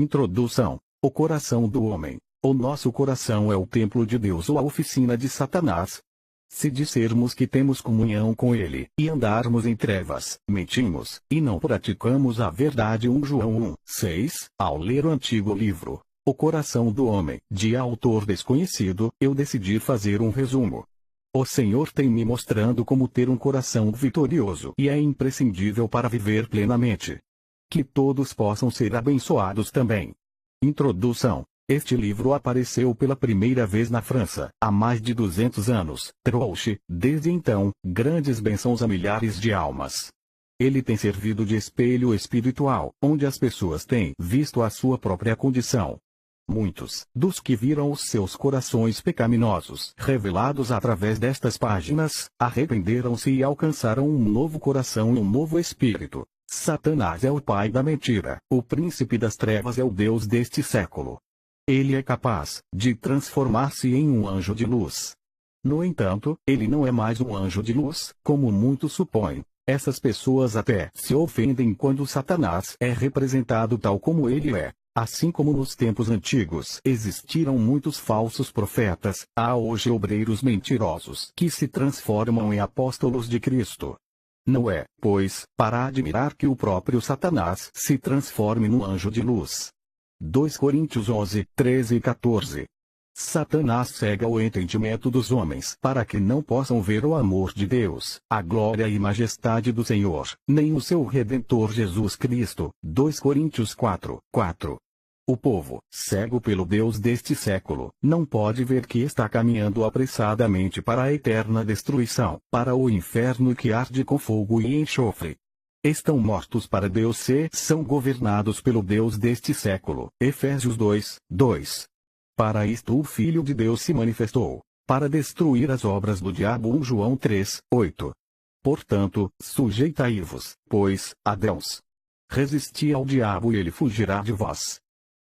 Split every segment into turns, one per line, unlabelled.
Introdução. O coração do homem. O nosso coração é o templo de Deus ou a oficina de Satanás. Se dissermos que temos comunhão com ele, e andarmos em trevas, mentimos, e não praticamos a verdade. 1 João 1:6, ao ler o antigo livro, O Coração do Homem, de autor desconhecido, eu decidi fazer um resumo. O Senhor tem me mostrando como ter um coração vitorioso e é imprescindível para viver plenamente. Que todos possam ser abençoados também. Introdução. Este livro apareceu pela primeira vez na França, há mais de 200 anos, trouxe, desde então, grandes bênçãos a milhares de almas. Ele tem servido de espelho espiritual, onde as pessoas têm visto a sua própria condição. Muitos, dos que viram os seus corações pecaminosos revelados através destas páginas, arrependeram-se e alcançaram um novo coração e um novo espírito. Satanás é o pai da mentira, o príncipe das trevas é o Deus deste século. Ele é capaz de transformar-se em um anjo de luz. No entanto, ele não é mais um anjo de luz, como muitos supõem. Essas pessoas até se ofendem quando Satanás é representado tal como ele é. Assim como nos tempos antigos existiram muitos falsos profetas, há hoje obreiros mentirosos que se transformam em apóstolos de Cristo. Não é, pois, para admirar que o próprio Satanás se transforme num anjo de luz. 2 Coríntios 11:13 e 14. Satanás cega o entendimento dos homens para que não possam ver o amor de Deus, a glória e majestade do Senhor, nem o seu Redentor Jesus Cristo. 2 Coríntios 4:4. O povo, cego pelo Deus deste século, não pode ver que está caminhando apressadamente para a eterna destruição, para o inferno que arde com fogo e enxofre. Estão mortos para Deus e são governados pelo Deus deste século. Efésios 2:2. Para isto o Filho de Deus se manifestou, para destruir as obras do diabo. 1 João 3:8. Portanto, sujeitai-vos, pois, a Deus. Resisti ao diabo e ele fugirá de vós.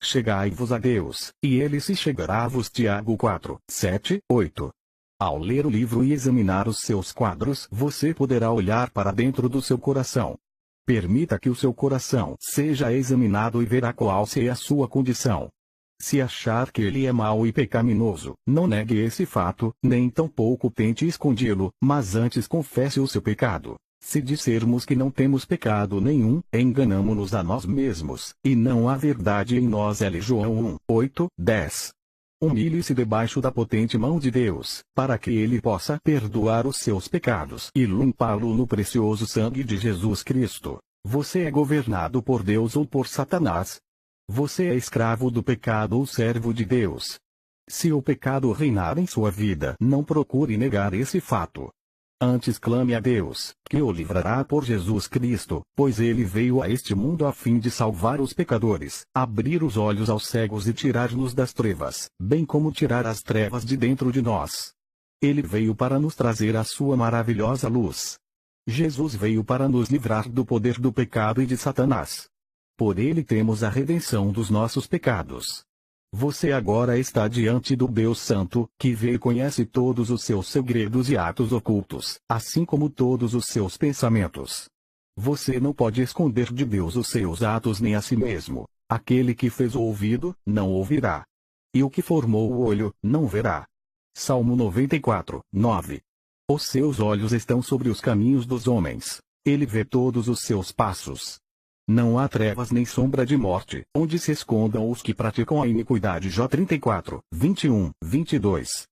Chegai-vos a Deus, e ele se chegará a vos. Tiago 4:7-8. Ao ler o livro e examinar os seus quadros, você poderá olhar para dentro do seu coração. Permita que o seu coração seja examinado e verá qual é a sua condição. Se achar que ele é mau e pecaminoso, não negue esse fato, nem tampouco tente escondê-lo, mas antes confesse o seu pecado. Se dissermos que não temos pecado nenhum, enganamo-nos a nós mesmos, e não há verdade em nós. João 1:8-10. Humilhe-se debaixo da potente mão de Deus, para que ele possa perdoar os seus pecados e limpá-lo no precioso sangue de Jesus Cristo. Você é governado por Deus ou por Satanás? Você é escravo do pecado ou servo de Deus? Se o pecado reinar em sua vida, não procure negar esse fato. Antes clame a Deus, que o livrará por Jesus Cristo, pois ele veio a este mundo a fim de salvar os pecadores, abrir os olhos aos cegos e tirar-nos das trevas, bem como tirar as trevas de dentro de nós. Ele veio para nos trazer a sua maravilhosa luz. Jesus veio para nos livrar do poder do pecado e de Satanás. Por ele temos a redenção dos nossos pecados. Você agora está diante do Deus Santo, que vê e conhece todos os seus segredos e atos ocultos, assim como todos os seus pensamentos. Você não pode esconder de Deus os seus atos nem a si mesmo. Aquele que fez o ouvido, não ouvirá. E o que formou o olho, não verá. Salmo 94:9. Os seus olhos estão sobre os caminhos dos homens. Ele vê todos os seus passos. Não há trevas nem sombra de morte, onde se escondam os que praticam a iniquidade. Jó 34:21-22.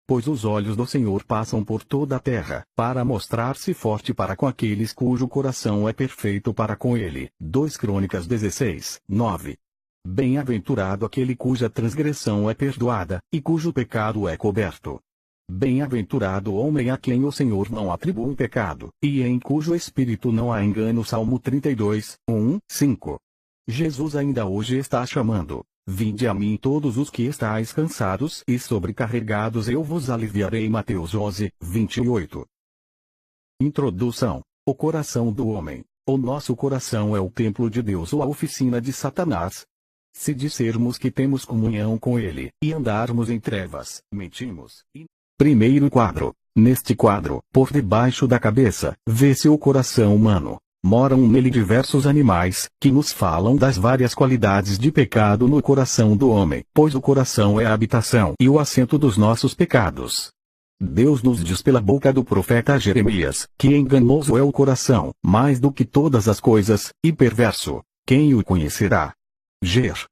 Pois os olhos do Senhor passam por toda a terra, para mostrar-se forte para com aqueles cujo coração é perfeito para com ele. 2 Crônicas 16:9. Bem-aventurado aquele cuja transgressão é perdoada, e cujo pecado é coberto. Bem-aventurado o homem a quem o Senhor não atribui pecado, e em cujo espírito não há engano. Salmo 32:1-5. Jesus ainda hoje está chamando: vinde a mim todos os que estáis cansados e sobrecarregados, eu vos aliviarei. Mateus 11:28. Introdução. O coração do homem. O nosso coração é o templo de Deus ou a oficina de Satanás. Se dissermos que temos comunhão com ele, e andarmos em trevas, mentimos. Primeiro quadro. Neste quadro, por debaixo da cabeça, vê-se o coração humano. Moram nele diversos animais, que nos falam das várias qualidades de pecado no coração do homem, pois o coração é a habitação e o assento dos nossos pecados. Deus nos diz pela boca do profeta Jeremias, que enganoso é o coração, mais do que todas as coisas, e perverso. Quem o conhecerá? Jer.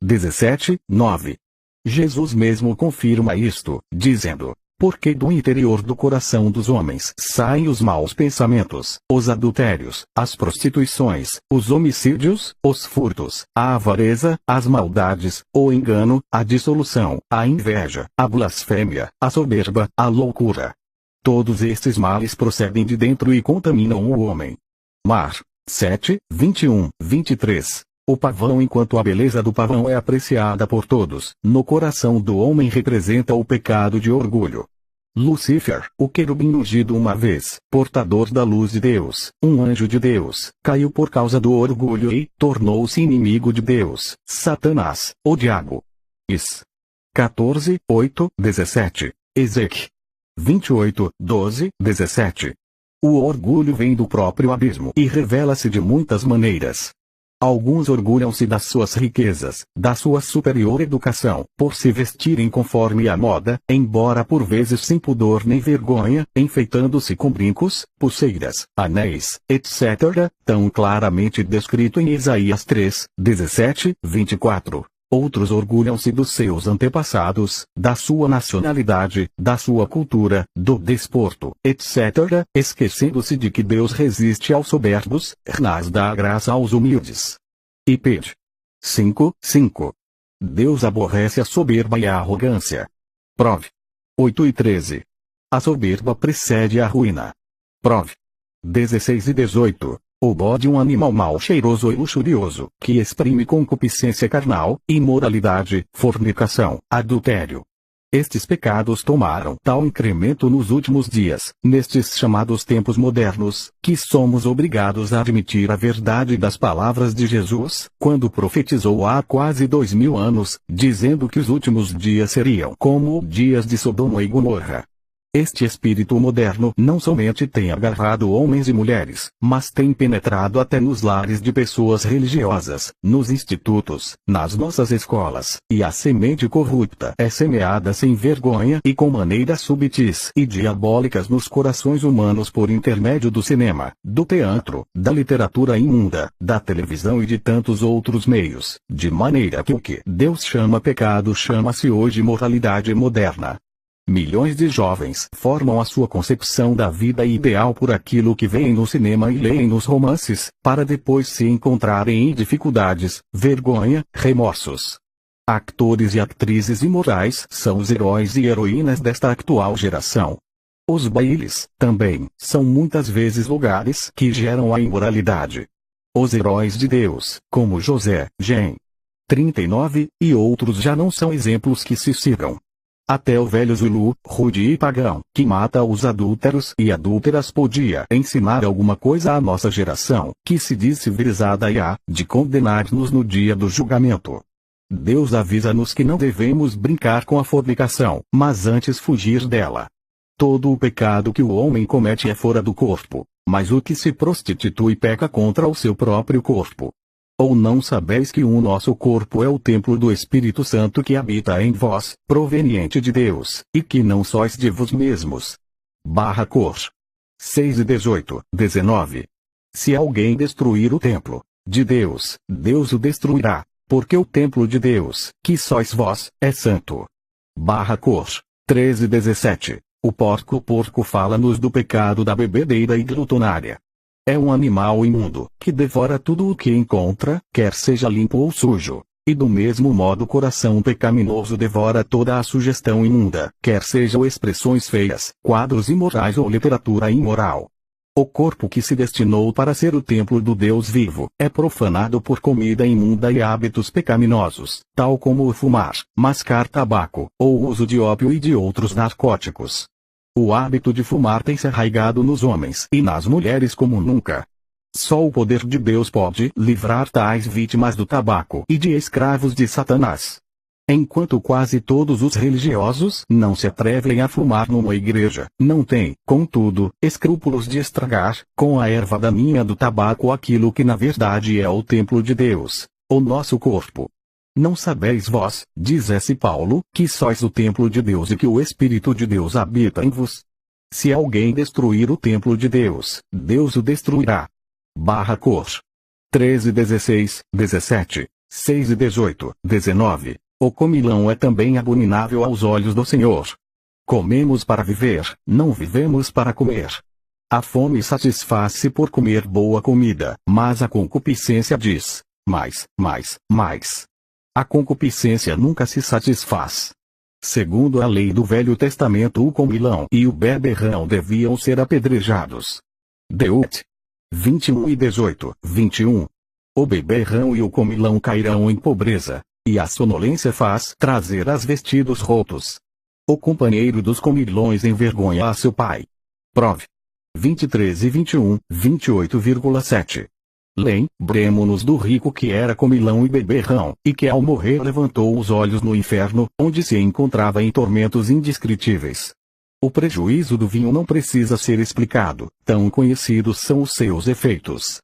17:9. Jesus mesmo confirma isto, dizendo: porque do interior do coração dos homens saem os maus pensamentos, os adultérios, as prostituições, os homicídios, os furtos, a avareza, as maldades, o engano, a dissolução, a inveja, a blasfêmia, a soberba, a loucura. Todos estes males procedem de dentro e contaminam o homem. Mar. 7:21-23. O pavão. Enquanto a beleza do pavão é apreciada por todos, no coração do homem representa o pecado de orgulho. Lúcifer, o querubim ungido uma vez, portador da luz de Deus, um anjo de Deus, caiu por causa do orgulho e tornou-se inimigo de Deus, Satanás, o diabo. Is. 14:8-17. Ezequiel 28:12-17. O orgulho vem do próprio abismo e revela-se de muitas maneiras. Alguns orgulham-se das suas riquezas, da sua superior educação, por se vestirem conforme a moda, embora por vezes sem pudor nem vergonha, enfeitando-se com brincos, pulseiras, anéis, etc., tão claramente descrito em Isaías 3:17-24. Outros orgulham-se dos seus antepassados, da sua nacionalidade, da sua cultura, do desporto, etc., esquecendo-se de que Deus resiste aos soberbos, mas dá graça aos humildes. Iped. 5:5. Deus aborrece a soberba e a arrogância. Prov. 8:13. A soberba precede a ruína. Prov. 16:18. O bode, um animal mau, cheiroso e luxurioso, que exprime concupiscência carnal, imoralidade, fornicação, adultério. Estes pecados tomaram tal incremento nos últimos dias, nestes chamados tempos modernos, que somos obrigados a admitir a verdade das palavras de Jesus, quando profetizou há quase 2000 anos, dizendo que os últimos dias seriam como dias de Sodoma e Gomorra. Este espírito moderno não somente tem agarrado homens e mulheres, mas tem penetrado até nos lares de pessoas religiosas, nos institutos, nas nossas escolas, e a semente corrupta é semeada sem vergonha e com maneiras subtis e diabólicas nos corações humanos por intermédio do cinema, do teatro, da literatura imunda, da televisão e de tantos outros meios, de maneira que o que Deus chama pecado chama-se hoje moralidade moderna. Milhões de jovens formam a sua concepção da vida ideal por aquilo que veem no cinema e leem nos romances, para depois se encontrarem em dificuldades, vergonha, remorsos. Atores e atrizes imorais são os heróis e heroínas desta atual geração. Os bailes, também, são muitas vezes lugares que geram a imoralidade. Os heróis de Deus, como José, Gen. 39, e outros já não são exemplos que se sigam. Até o velho Zulu, rude e pagão, que mata os adúlteros e adúlteras, podia ensinar alguma coisa à nossa geração, que se diz civilizada e há de condenar-nos no dia do julgamento. Deus avisa-nos que não devemos brincar com a fornicação, mas antes fugir dela. Todo o pecado que o homem comete é fora do corpo, mas o que se prostitui peca contra o seu próprio corpo. Ou não sabeis que o nosso corpo é o templo do Espírito Santo que habita em vós, proveniente de Deus, e que não sois de vós mesmos? Cor. 6:18-19. Se alguém destruir o templo de Deus, Deus o destruirá, porque o templo de Deus, que sois vós, é santo. Cor. 13:17. O porco fala-nos do pecado da bebedeira e glutonária. É um animal imundo, que devora tudo o que encontra, quer seja limpo ou sujo. E do mesmo modo o coração pecaminoso devora toda a sugestão imunda, quer sejam expressões feias, quadros imorais ou literatura imoral. O corpo que se destinou para ser o templo do Deus vivo, é profanado por comida imunda e hábitos pecaminosos, tal como o fumar, mascar tabaco, ou o uso de ópio e de outros narcóticos. O hábito de fumar tem se arraigado nos homens e nas mulheres como nunca. Só o poder de Deus pode livrar tais vítimas do tabaco e de escravos de Satanás. Enquanto quase todos os religiosos não se atrevem a fumar numa igreja, não têm, contudo, escrúpulos de estragar, com a erva daninha do tabaco aquilo que na verdade é o templo de Deus, o nosso corpo. Não sabeis vós, diz Paulo, que sois o templo de Deus e que o Espírito de Deus habita em vos? Se alguém destruir o templo de Deus, Deus o destruirá. Cor. 13, 16, 17, 6 e 18, 19. O comilão é também abominável aos olhos do Senhor. Comemos para viver, não vivemos para comer. A fome satisfaz-se por comer boa comida, mas a concupiscência diz: mais, mais, mais. A concupiscência nunca se satisfaz. Segundo a lei do Velho Testamento, o comilão e o beberrão deviam ser apedrejados. Deut. 21 e 18, 21. O beberrão e o comilão cairão em pobreza, e a sonolência faz trazer as vestidos rotos. O companheiro dos comilões envergonha a seu pai. Prov. 23 e 21, 28,7. Lembremo-nos do rico que era comilão e beberrão, e que ao morrer levantou os olhos no inferno, onde se encontrava em tormentos indescritíveis. O prejuízo do vinho não precisa ser explicado, tão conhecidos são os seus efeitos.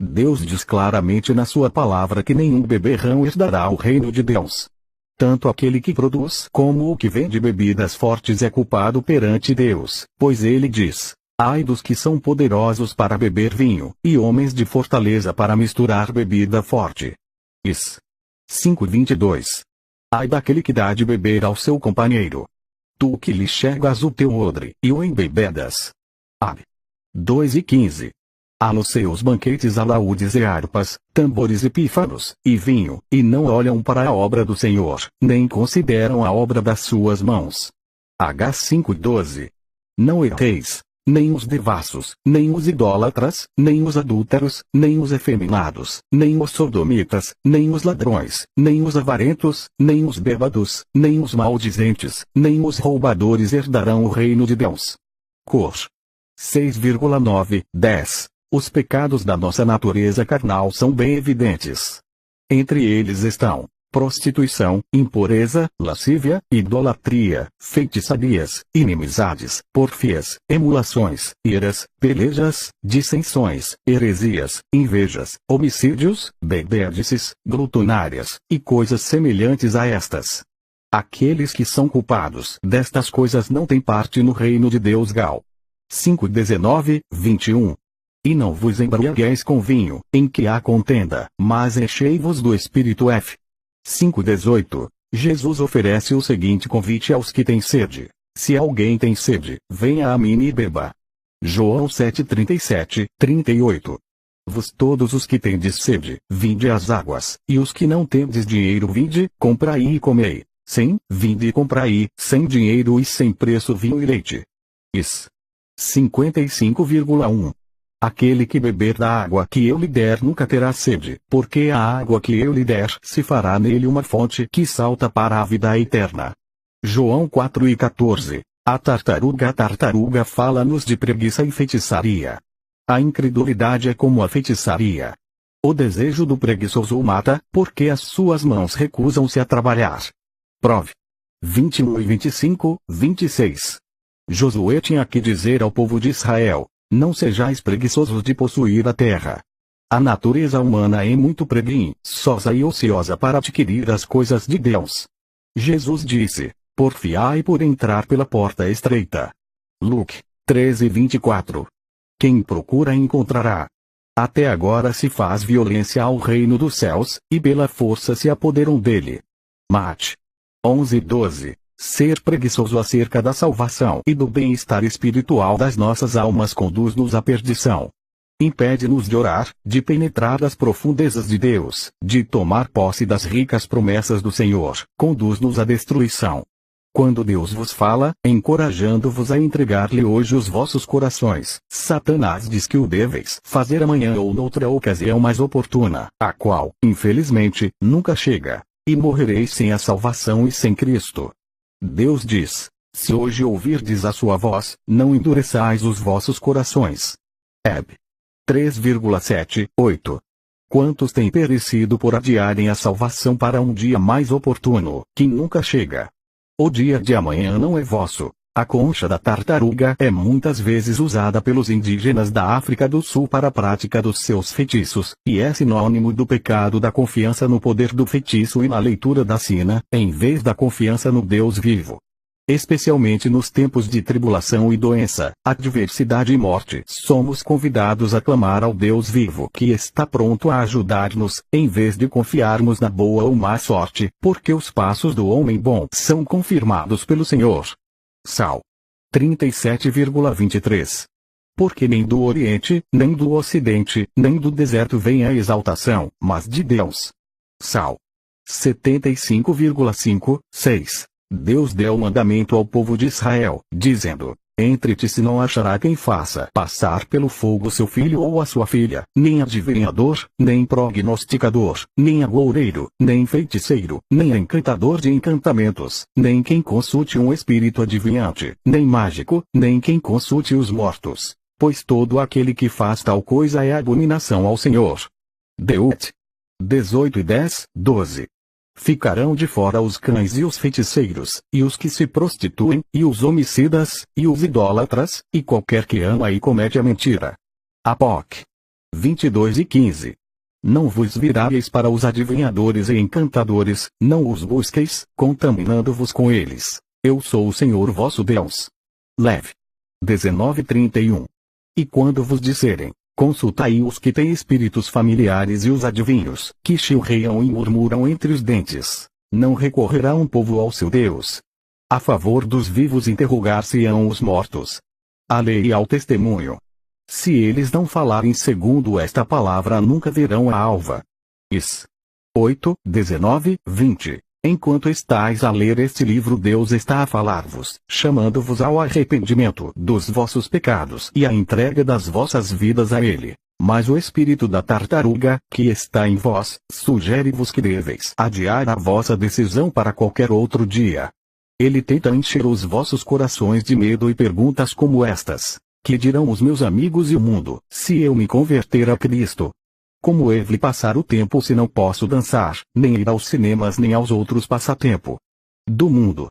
Deus diz claramente na sua palavra que nenhum beberrão herdará o reino de Deus. Tanto aquele que produz como o que vende bebidas fortes é culpado perante Deus, pois ele diz: ai dos que são poderosos para beber vinho, e homens de fortaleza para misturar bebida forte. Is. 5:22. Ai daquele que dá de beber ao seu companheiro. Tu que lhe chegas o teu odre, e o embebedas. Ab. 2:15. Há nos seus banquetes alaúdes e harpas, tambores e pífanos, e vinho, e não olham para a obra do Senhor, nem consideram a obra das suas mãos. H. 5:12. Não erreis, nem os devassos, nem os idólatras, nem os adúlteros, nem os efeminados, nem os sodomitas, nem os ladrões, nem os avarentos, nem os bêbados, nem os maldizentes, nem os roubadores herdarão o reino de Deus. Cor. 6,9, 10. Os pecados da nossa natureza carnal são bem evidentes. Entre eles estão prostituição, impureza, lascívia, idolatria, feitiçarias, inimizades, porfias, emulações, iras, pelejas, dissensões, heresias, invejas, homicídios, bebedices, glutonárias, e coisas semelhantes a estas. Aqueles que são culpados destas coisas não têm parte no reino de Deus. Gal. 5:19, 21. E não vos embriagueis com vinho, em que há contenda, mas enchei-vos do Espírito. F. 5:18. Jesus oferece o seguinte convite aos que têm sede: se alguém tem sede, venha a mim e beba. João 7:37, 38. Vós todos os que tendes sede, vinde às águas, e os que não tendes dinheiro, vinde, comprai e comei. Sim, vinde e comprai, sem dinheiro e sem preço, vinho e leite. Is. 55,1. Aquele que beber da água que eu lhe der nunca terá sede, porque a água que eu lhe der se fará nele uma fonte que salta para a vida eterna. João 4:14. A tartaruga fala-nos de preguiça e feitiçaria. A incredulidade é como a feitiçaria. O desejo do preguiçoso o mata, porque as suas mãos recusam-se a trabalhar. Prov. 21 e 25, 26. Josué tinha que dizer ao povo de Israel: não sejais preguiçosos de possuir a terra. A natureza humana é muito preguiçosa e ociosa para adquirir as coisas de Deus. Jesus disse: porfiai por entrar pela porta estreita. Luke 13:24. Quem procura encontrará. Até agora se faz violência ao reino dos céus, e pela força se apoderam dele. Mate 11:12. Ser preguiçoso acerca da salvação e do bem-estar espiritual das nossas almas conduz-nos à perdição. Impede-nos de orar, de penetrar as profundezas de Deus, de tomar posse das ricas promessas do Senhor, conduz-nos à destruição. Quando Deus vos fala, encorajando-vos a entregar-lhe hoje os vossos corações, Satanás diz que o deveis fazer amanhã ou noutra ocasião mais oportuna, a qual, infelizmente, nunca chega, e morrereis sem a salvação e sem Cristo. Deus diz: se hoje ouvirdes a sua voz, não endureçais os vossos corações. Heb. 3,7, 8. Quantos têm perecido por adiarem a salvação para um dia mais oportuno, que nunca chega? O dia de amanhã não é vosso. A concha da tartaruga é muitas vezes usada pelos indígenas da África do Sul para a prática dos seus feitiços, e é sinônimo do pecado da confiança no poder do feitiço e na leitura da sina, em vez da confiança no Deus vivo. Especialmente nos tempos de tribulação e doença, adversidade e morte, somos convidados a clamar ao Deus vivo que está pronto a ajudar-nos, em vez de confiarmos na boa ou má sorte, porque os passos do homem bom são confirmados pelo Senhor. Sal. 37,23. Porque nem do Oriente, nem do Ocidente, nem do deserto vem a exaltação, mas de Deus. Sal. 75,5, 6. Deus deu mandamento ao povo de Israel, dizendo: entre ti se não achará quem faça passar pelo fogo seu filho ou a sua filha, nem adivinhador, nem prognosticador, nem agoureiro, nem feiticeiro, nem encantador de encantamentos, nem quem consulte um espírito adivinhante, nem mágico, nem quem consulte os mortos. Pois todo aquele que faz tal coisa é abominação ao Senhor. Deut. 18:10, 12. Ficarão de fora os cães e os feiticeiros, e os que se prostituem, e os homicidas, e os idólatras, e qualquer que ama e comete a mentira. Apoc. 22:15. Não vos virais para os adivinhadores e encantadores, não os busqueis, contaminando-vos com eles. Eu sou o Senhor vosso Deus. Leve. 19:31. E quando vos disserem: consultai os que têm espíritos familiares e os adivinhos, que chilreiam e murmuram entre os dentes. Não recorrerá um povo ao seu Deus. A favor dos vivos interrogar-se-ão os mortos. A lei e ao testemunho. Se eles não falarem segundo esta palavra nunca verão a alva. Is. 8, 19, 20. Enquanto estais a ler este livro, Deus está a falar-vos, chamando-vos ao arrependimento dos vossos pecados e à entrega das vossas vidas a Ele. Mas o espírito da tartaruga, que está em vós, sugere-vos que deveis adiar a vossa decisão para qualquer outro dia. Ele tenta encher os vossos corações de medo e perguntas como estas: que dirão os meus amigos e o mundo, se eu me converter a Cristo? Como hei de passar o tempo se não posso dançar, nem ir aos cinemas nem aos outros passatempos do mundo?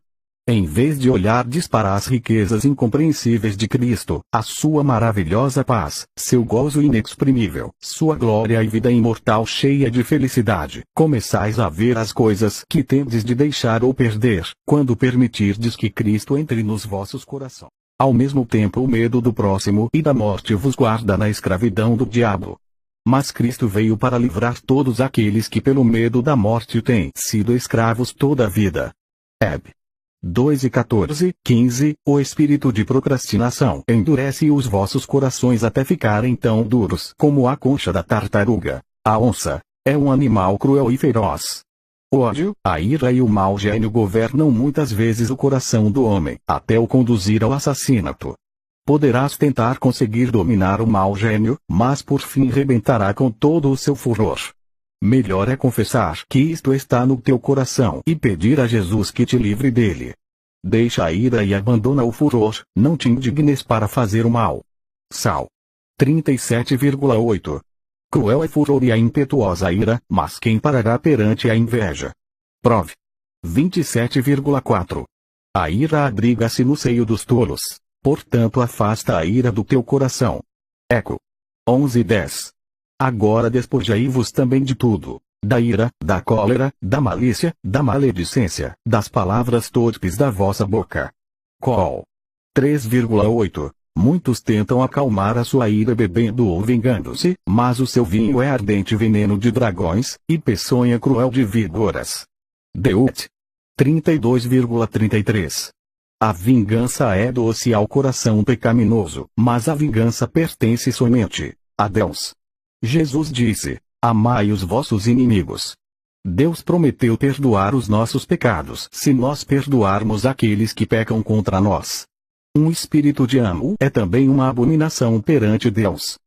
Em vez de olhardes para as riquezas incompreensíveis de Cristo, a sua maravilhosa paz, seu gozo inexprimível, sua glória e vida imortal cheia de felicidade, começais a ver as coisas que tendes de deixar ou perder, quando permitirdes que Cristo entre nos vossos corações. Ao mesmo tempo o medo do próximo e da morte vos guarda na escravidão do diabo. Mas Cristo veio para livrar todos aqueles que pelo medo da morte têm sido escravos toda a vida. Heb. 2:14, 15. O espírito de procrastinação endurece os vossos corações até ficarem tão duros como a concha da tartaruga. A onça é um animal cruel e feroz. O ódio, a ira e o mau gênio governam muitas vezes o coração do homem, até o conduzir ao assassinato. Poderás tentar conseguir dominar o mau gênio, mas por fim rebentará com todo o seu furor. Melhor é confessar que isto está no teu coração e pedir a Jesus que te livre dele. Deixa a ira e abandona o furor, não te indignes para fazer o mal. Sal. 37,8. Cruel é furor e a impetuosa ira, mas quem parará perante a inveja? Prove. 27,4. A ira abriga-se no seio dos tolos. Portanto afasta a ira do teu coração. Eco. 11:10. Agora despojai-vos também de tudo: da ira, da cólera, da malícia, da maledicência, das palavras torpes da vossa boca. Col. 3,8. Muitos tentam acalmar a sua ira bebendo ou vingando-se, mas o seu vinho é ardente veneno de dragões, e peçonha cruel de víboras. Deut. 32,33. A vingança é doce ao coração pecaminoso, mas a vingança pertence somente a Deus. Jesus disse: amai os vossos inimigos. Deus prometeu perdoar os nossos pecados se nós perdoarmos aqueles que pecam contra nós. Um espírito de amo é também uma abominação perante Deus.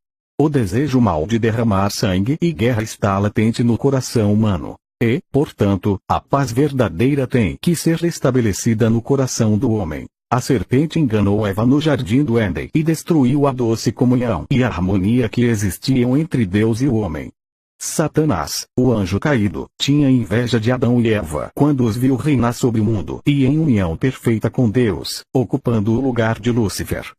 O desejo mau de derramar sangue e guerra está latente no coração humano. E, portanto, a paz verdadeira tem que ser restabelecida no coração do homem. A serpente enganou Eva no jardim do Éden e destruiu a doce comunhão e a harmonia que existiam entre Deus e o homem. Satanás, o anjo caído, tinha inveja de Adão e Eva quando os viu reinar sobre o mundo e em união perfeita com Deus, ocupando o lugar de Lúcifer.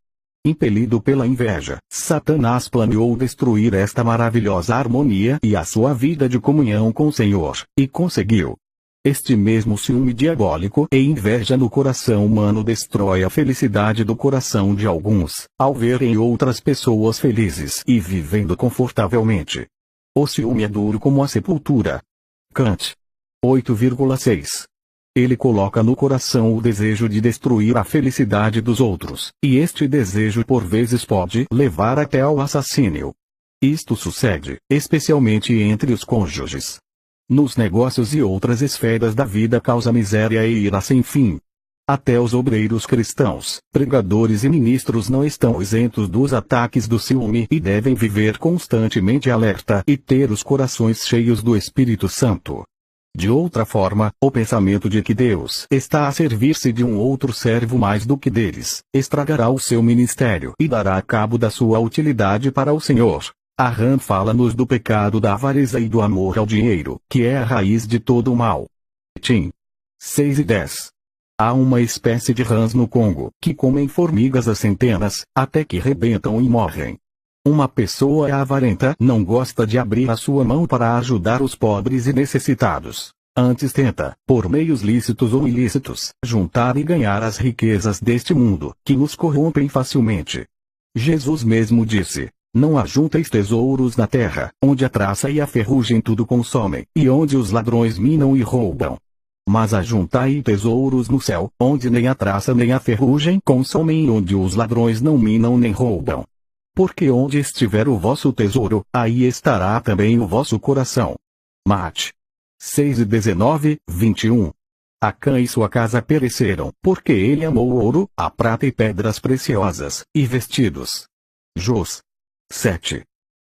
Impelido pela inveja, Satanás planeou destruir esta maravilhosa harmonia e a sua vida de comunhão com o Senhor, e conseguiu. Este mesmo ciúme diabólico e inveja no coração humano destrói a felicidade do coração de alguns, ao verem outras pessoas felizes e vivendo confortavelmente. O ciúme é duro como a sepultura. Kant. 8,6. Ele coloca no coração o desejo de destruir a felicidade dos outros, e este desejo por vezes pode levar até ao assassínio. Isto sucede, especialmente entre os cônjuges. Nos negócios e outras esferas da vida causa miséria e ira sem fim. Até os obreiros cristãos, pregadores e ministros não estão isentos dos ataques do ciúme e devem viver constantemente alerta e ter os corações cheios do Espírito Santo. De outra forma, o pensamento de que Deus está a servir-se de um outro servo mais do que deles, estragará o seu ministério e dará cabo da sua utilidade para o Senhor. Aram fala-nos do pecado da avareza e do amor ao dinheiro, que é a raiz de todo o mal. Tim. 6:10. Há uma espécie de rãs no Congo, que comem formigas a centenas, até que rebentam e morrem. Uma pessoa avarenta não gosta de abrir a sua mão para ajudar os pobres e necessitados. Antes tenta, por meios lícitos ou ilícitos, juntar e ganhar as riquezas deste mundo, que nos corrompem facilmente. Jesus mesmo disse: não ajunteis tesouros na terra, onde a traça e a ferrugem tudo consomem, e onde os ladrões minam e roubam. Mas ajuntai tesouros no céu, onde nem a traça nem a ferrugem consomem e onde os ladrões não minam nem roubam. Porque onde estiver o vosso tesouro, aí estará também o vosso coração. Mate. 6:19, 21. Acã e sua casa pereceram, porque ele amou o ouro, a prata e pedras preciosas, e vestidos. Jos. 7.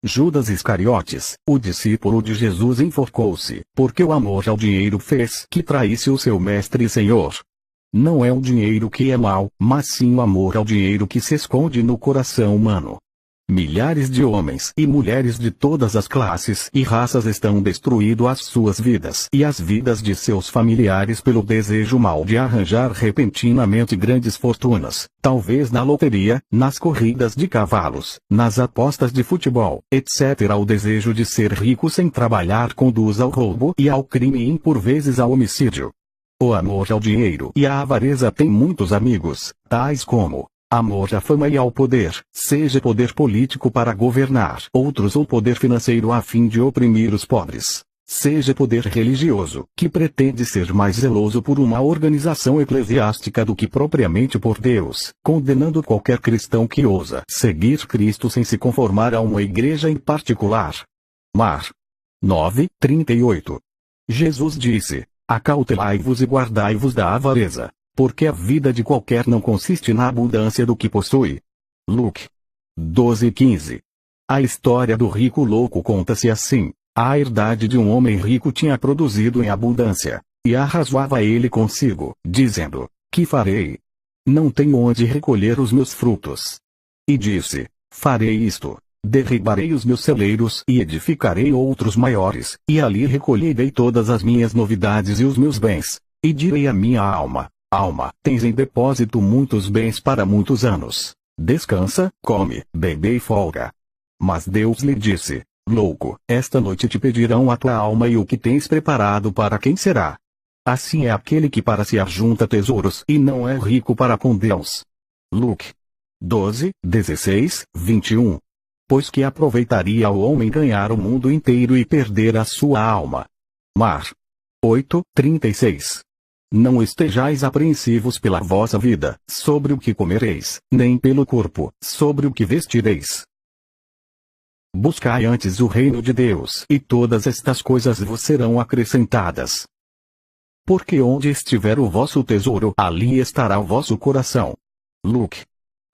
Judas Iscariotes, o discípulo de Jesus, enforcou-se, porque o amor ao dinheiro fez que traísse o seu mestre e Senhor. Não é o dinheiro que é mau, mas sim o amor ao dinheiro que se esconde no coração humano. Milhares de homens e mulheres de todas as classes e raças estão destruindo as suas vidas e as vidas de seus familiares pelo desejo mau de arranjar repentinamente grandes fortunas, talvez na loteria, nas corridas de cavalos, nas apostas de futebol, etc. O desejo de ser rico sem trabalhar conduz ao roubo e ao crime e por vezes ao homicídio. O amor ao dinheiro e a avareza têm muitos amigos, tais como amor à fama e ao poder, seja poder político para governar outros ou poder financeiro a fim de oprimir os pobres, seja poder religioso, que pretende ser mais zeloso por uma organização eclesiástica do que propriamente por Deus, condenando qualquer cristão que ousa seguir Cristo sem se conformar a uma igreja em particular. Mar. 9:38. Jesus disse: acautelai-vos e guardai-vos da avareza, porque a vida de qualquer não consiste na abundância do que possui. Luke 12:15. A história do rico louco conta-se assim: a herdade de um homem rico tinha produzido em abundância, e arrazoava ele consigo, dizendo: que farei? Não tenho onde recolher os meus frutos. E disse: farei isto: derribarei os meus celeiros e edificarei outros maiores, e ali recolherei todas as minhas novidades e os meus bens. E direi à minha alma: alma, tens em depósito muitos bens para muitos anos. Descansa, come, bebe e folga. Mas Deus lhe disse: louco, esta noite te pedirão a tua alma e o que tens preparado para quem será? Assim é aquele que para si ajunta tesouros e não é rico para com Deus. Luke 12:16, 21. Pois que aproveitaria ao homem ganhar o mundo inteiro e perder a sua alma. Mar. 8:36. Não estejais apreensivos pela vossa vida, sobre o que comereis, nem pelo corpo, sobre o que vestireis. Buscai antes o reino de Deus, e todas estas coisas vos serão acrescentadas. Porque onde estiver o vosso tesouro, ali estará o vosso coração. Luke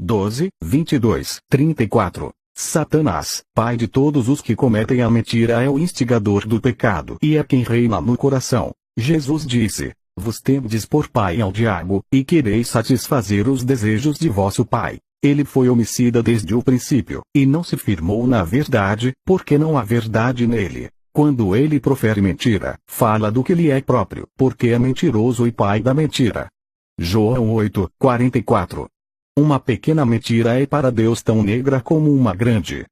12:22, 34. Satanás, pai de todos os que cometem a mentira, é o instigador do pecado e é quem reina no coração. Jesus disse: vos tendes por pai ao diabo, e quereis satisfazer os desejos de vosso pai. Ele foi homicida desde o princípio, e não se firmou na verdade, porque não há verdade nele. Quando ele profere mentira, fala do que lhe é próprio, porque é mentiroso e pai da mentira. João 8:44. Uma pequena mentira é para Deus tão negra como uma grande.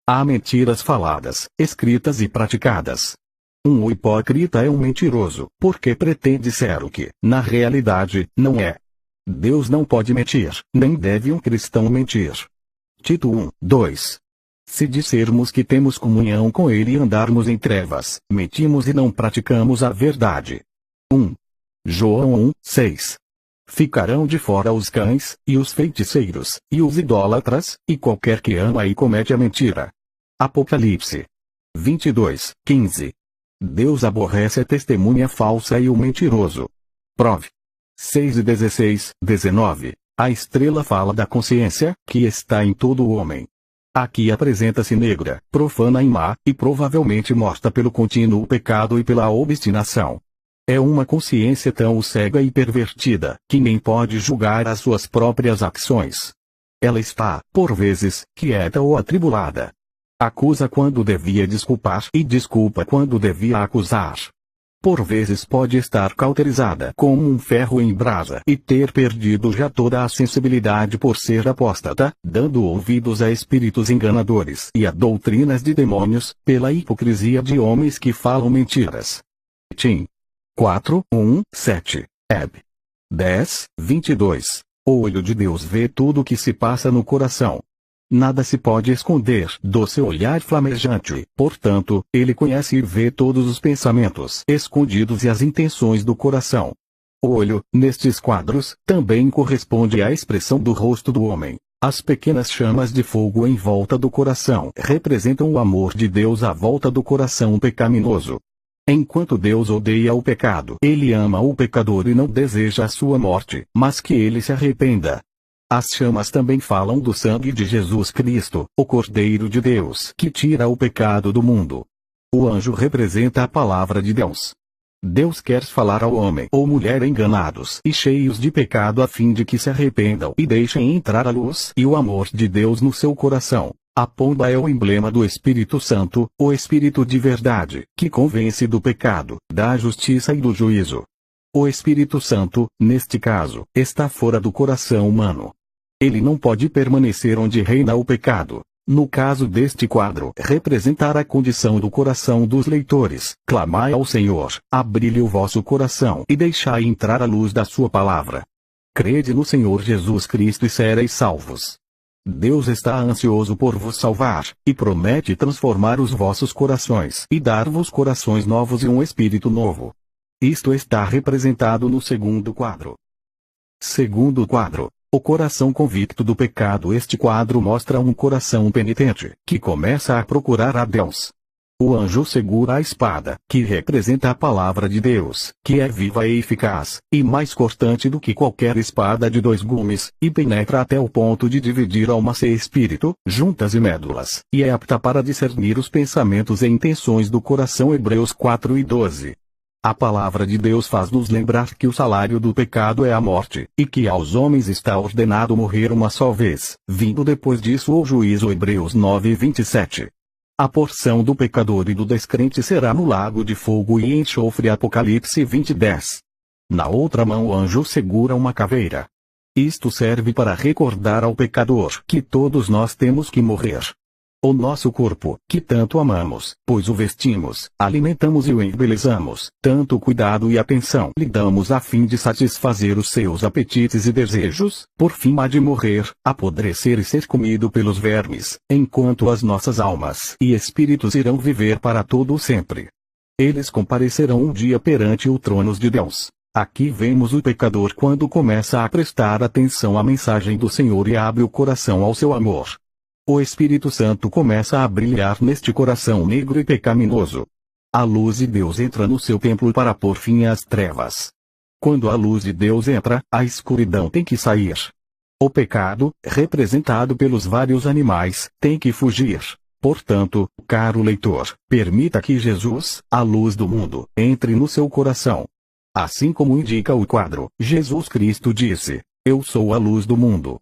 Há mentiras faladas, escritas e praticadas. Um hipócrita é um mentiroso, porque pretende ser o que, na realidade, não é. Deus não pode mentir, nem deve um cristão mentir. Tito 1:2. Se dissermos que temos comunhão com Ele e andarmos em trevas, mentimos e não praticamos a verdade. 1. João 1:6. Ficarão de fora os cães, e os feiticeiros, e os idólatras, e qualquer que ama e comete a mentira. Apocalipse 22:15. Deus aborrece a testemunha falsa e o mentiroso. Prove 6:16-19. A estrela fala da consciência, que está em todo o homem. Aqui apresenta-se negra, profana e má, e provavelmente morta pelo contínuo pecado e pela obstinação. É uma consciência tão cega e pervertida, que nem pode julgar as suas próprias ações. Ela está, por vezes, quieta ou atribulada. Acusa quando devia desculpar e desculpa quando devia acusar. Por vezes pode estar cauterizada como um ferro em brasa e ter perdido já toda a sensibilidade por ser apóstata, dando ouvidos a espíritos enganadores e a doutrinas de demônios, pela hipocrisia de homens que falam mentiras. Tim 4:1-7. Eb. 10:22. O olho de Deus vê tudo o que se passa no coração. Nada se pode esconder do seu olhar flamejante, portanto, ele conhece e vê todos os pensamentos escondidos e as intenções do coração. O olho, nestes quadros, também corresponde à expressão do rosto do homem. As pequenas chamas de fogo em volta do coração representam o amor de Deus à volta do coração pecaminoso. Enquanto Deus odeia o pecado, Ele ama o pecador e não deseja a sua morte, mas que ele se arrependa. As chamas também falam do sangue de Jesus Cristo, o Cordeiro de Deus, que tira o pecado do mundo. O anjo representa a palavra de Deus. Deus quer falar ao homem ou mulher enganados e cheios de pecado a fim de que se arrependam e deixem entrar a luz e o amor de Deus no seu coração. A pomba é o emblema do Espírito Santo, o Espírito de verdade, que convence do pecado, da justiça e do juízo. O Espírito Santo, neste caso, está fora do coração humano. Ele não pode permanecer onde reina o pecado. No caso deste quadro, representar a condição do coração dos leitores, clamai ao Senhor, abri-lhe o vosso coração e deixai entrar a luz da sua palavra. Crede no Senhor Jesus Cristo e sereis salvos. Deus está ansioso por vos salvar, e promete transformar os vossos corações e dar-vos corações novos e um espírito novo. Isto está representado no segundo quadro. Segundo quadro. O coração convicto do pecado. Este quadro mostra um coração penitente, que começa a procurar a Deus. O anjo segura a espada, que representa a palavra de Deus, que é viva e eficaz, e mais cortante do que qualquer espada de 2 gumes, e penetra até o ponto de dividir alma e espírito, juntas e médulas, e é apta para discernir os pensamentos e intenções do coração. Hebreus 4:12. A palavra de Deus faz-nos lembrar que o salário do pecado é a morte, e que aos homens está ordenado morrer uma só vez, vindo depois disso o juízo. Hebreus 9:27. A porção do pecador e do descrente será no lago de fogo e enxofre. Apocalipse 20:10. Na outra mão o anjo segura uma caveira. Isto serve para recordar ao pecador que todos nós temos que morrer. O nosso corpo, que tanto amamos, pois o vestimos, alimentamos e o embelezamos, tanto cuidado e atenção lhe damos a fim de satisfazer os seus apetites e desejos, por fim há de morrer, apodrecer e ser comido pelos vermes, enquanto as nossas almas e espíritos irão viver para todo o sempre. Eles comparecerão um dia perante o trono de Deus. Aqui vemos o pecador quando começa a prestar atenção à mensagem do Senhor e abre o coração ao seu amor. O Espírito Santo começa a brilhar neste coração negro e pecaminoso. A luz de Deus entra no seu templo para pôr fim às trevas. Quando a luz de Deus entra, a escuridão tem que sair. O pecado, representado pelos vários animais, tem que fugir. Portanto, caro leitor, permita que Jesus, a luz do mundo, entre no seu coração. Assim como indica o quadro, Jesus Cristo disse: Eu sou a luz do mundo.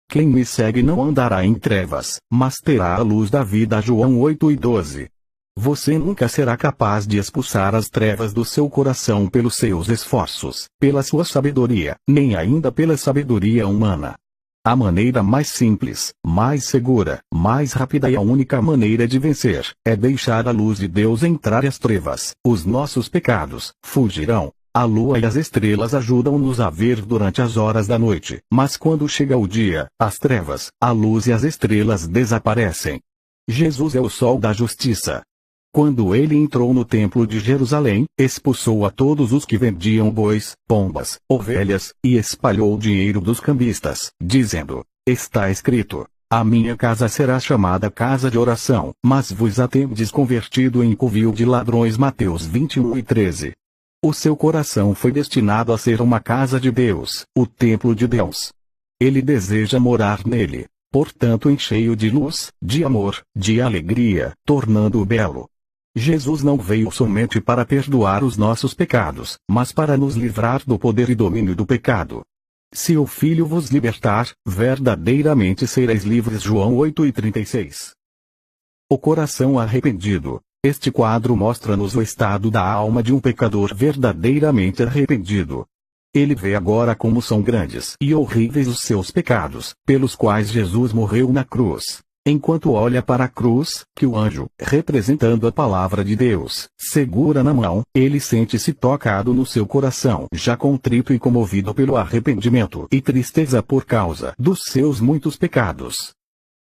Quem me segue não andará em trevas, mas terá a luz da vida. João 8:12. Você nunca será capaz de expulsar as trevas do seu coração pelos seus esforços, pela sua sabedoria, nem ainda pela sabedoria humana. A maneira mais simples, mais segura, mais rápida e a única maneira de vencer, é deixar a luz de Deus entrar as trevas. Os nossos pecados fugirão. A lua e as estrelas ajudam-nos a ver durante as horas da noite, mas quando chega o dia, as trevas, a luz e as estrelas desaparecem. Jesus é o sol da justiça. Quando ele entrou no templo de Jerusalém, expulsou a todos os que vendiam bois, pombas, ovelhas, e espalhou o dinheiro dos cambistas, dizendo: está escrito, a minha casa será chamada casa de oração, mas vos a tendes convertido em covil de ladrões. Mateus 21:13. O seu coração foi destinado a ser uma casa de Deus, o templo de Deus. Ele deseja morar nele, portanto encheio de luz, de amor, de alegria, tornando-o belo. Jesus não veio somente para perdoar os nossos pecados, mas para nos livrar do poder e domínio do pecado. Se o Filho vos libertar, verdadeiramente sereis livres. João 8:36. O coração arrependido. Este quadro mostra-nos o estado da alma de um pecador verdadeiramente arrependido. Ele vê agora como são grandes e horríveis os seus pecados, pelos quais Jesus morreu na cruz. Enquanto olha para a cruz, que o anjo, representando a palavra de Deus, segura na mão, ele sente-se tocado no seu coração, já contrito e comovido pelo arrependimento e tristeza por causa dos seus muitos pecados.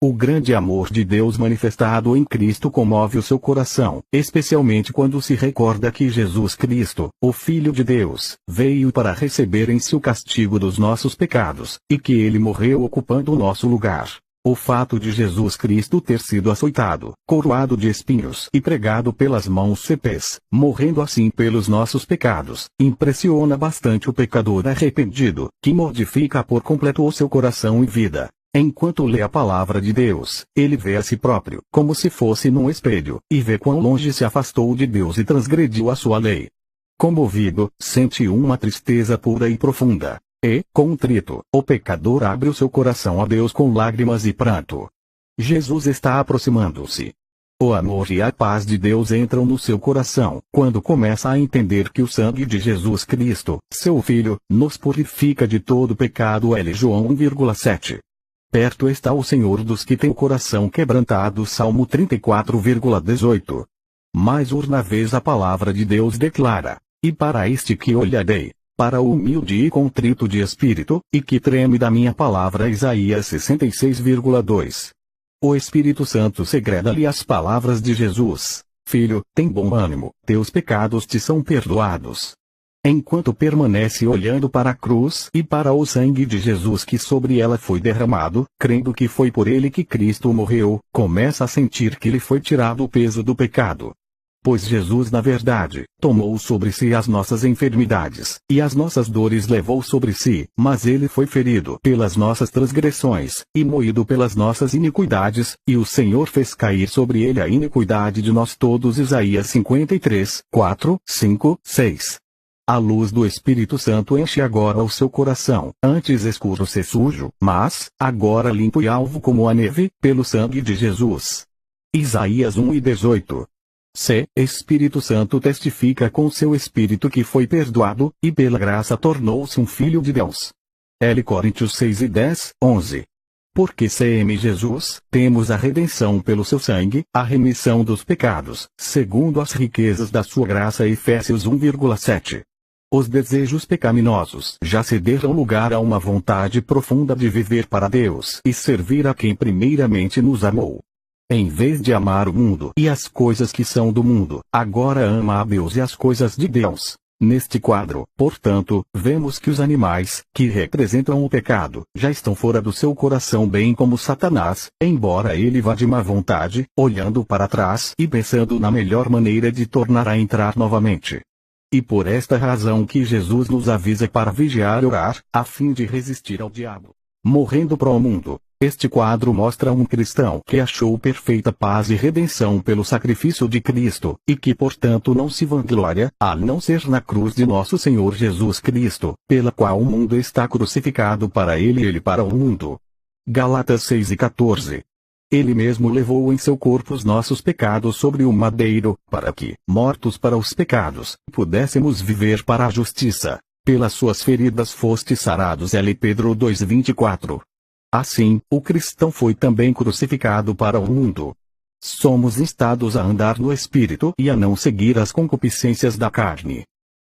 O grande amor de Deus manifestado em Cristo comove o seu coração, especialmente quando se recorda que Jesus Cristo, o Filho de Deus, veio para receber em si o castigo dos nossos pecados, e que ele morreu ocupando o nosso lugar. O fato de Jesus Cristo ter sido açoitado, coroado de espinhos e pregado pelas mãos cepês, morrendo assim pelos nossos pecados, impressiona bastante o pecador arrependido, que modifica por completo o seu coração e vida. Enquanto lê a palavra de Deus, ele vê a si próprio, como se fosse num espelho, e vê quão longe se afastou de Deus e transgrediu a sua lei. Comovido, sente uma tristeza pura e profunda. E, contrito, o pecador abre o seu coração a Deus com lágrimas e pranto. Jesus está aproximando-se. O amor e a paz de Deus entram no seu coração, quando começa a entender que o sangue de Jesus Cristo, seu Filho, nos purifica de todo pecado. João 1,7. Perto está o Senhor dos que têm o coração quebrantado. Salmo 34,18. Mais uma vez a palavra de Deus declara: e para este que olharei, para o humilde e contrito de espírito, e que treme da minha palavra. Isaías 66,2. O Espírito Santo segreda-lhe as palavras de Jesus: Filho, tem bom ânimo, teus pecados te são perdoados. Enquanto permanece olhando para a cruz e para o sangue de Jesus que sobre ela foi derramado, crendo que foi por ele que Cristo morreu, começa a sentir que lhe foi tirado o peso do pecado. Pois Jesus na verdade, tomou sobre si as nossas enfermidades, e as nossas dores levou sobre si, mas ele foi ferido pelas nossas transgressões, e moído pelas nossas iniquidades, e o Senhor fez cair sobre ele a iniquidade de nós todos. Isaías 53, 4, 5, 6. A luz do Espírito Santo enche agora o seu coração, antes escuro e sujo, mas, agora limpo e alvo como a neve, pelo sangue de Jesus. Isaías 1:18. C. Espírito Santo testifica com seu Espírito que foi perdoado, e pela graça tornou-se um filho de Deus. L. Coríntios 6:10, 11. Porque sem Jesus, temos a redenção pelo seu sangue, a remissão dos pecados, segundo as riquezas da sua graça. Efésios 1,7. Os desejos pecaminosos já cederam lugar a uma vontade profunda de viver para Deus e servir a quem primeiramente nos amou. Em vez de amar o mundo e as coisas que são do mundo, agora ama a Deus e as coisas de Deus. Neste quadro, portanto, vemos que os animais, que representam o pecado, já estão fora do seu coração, bem como Satanás, embora ele vá de má vontade, olhando para trás e pensando na melhor maneira de tornar a entrar novamente. E por esta razão que Jesus nos avisa para vigiar e orar, a fim de resistir ao diabo. Morrendo para o mundo. Este quadro mostra um cristão que achou perfeita paz e redenção pelo sacrifício de Cristo, e que portanto não se vangloria, a não ser na cruz de nosso Senhor Jesus Cristo, pela qual o mundo está crucificado para ele e ele para o mundo. Gálatas 6:14. Ele mesmo levou em seu corpo os nossos pecados sobre o madeiro, para que, mortos para os pecados, pudéssemos viver para a justiça. Pelas suas feridas fostes sarados. L. Pedro 2:24. Assim, o cristão foi também crucificado para o mundo. Somos instados a andar no Espírito e a não seguir as concupiscências da carne.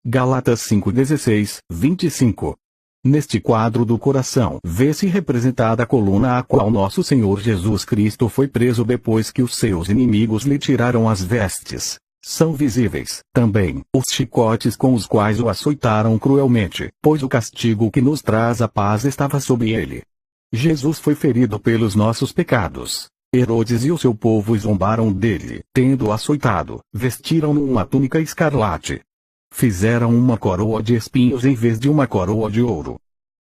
Gálatas 5:16, 25. Neste quadro do coração vê-se representada a coluna a qual nosso Senhor Jesus Cristo foi preso depois que os seus inimigos lhe tiraram as vestes. São visíveis, também, os chicotes com os quais o açoitaram cruelmente, pois o castigo que nos traz a paz estava sobre ele. Jesus foi ferido pelos nossos pecados. Herodes e o seu povo zombaram dele, tendo-o açoitado, vestiram-no uma túnica escarlate. Fizeram uma coroa de espinhos em vez de uma coroa de ouro.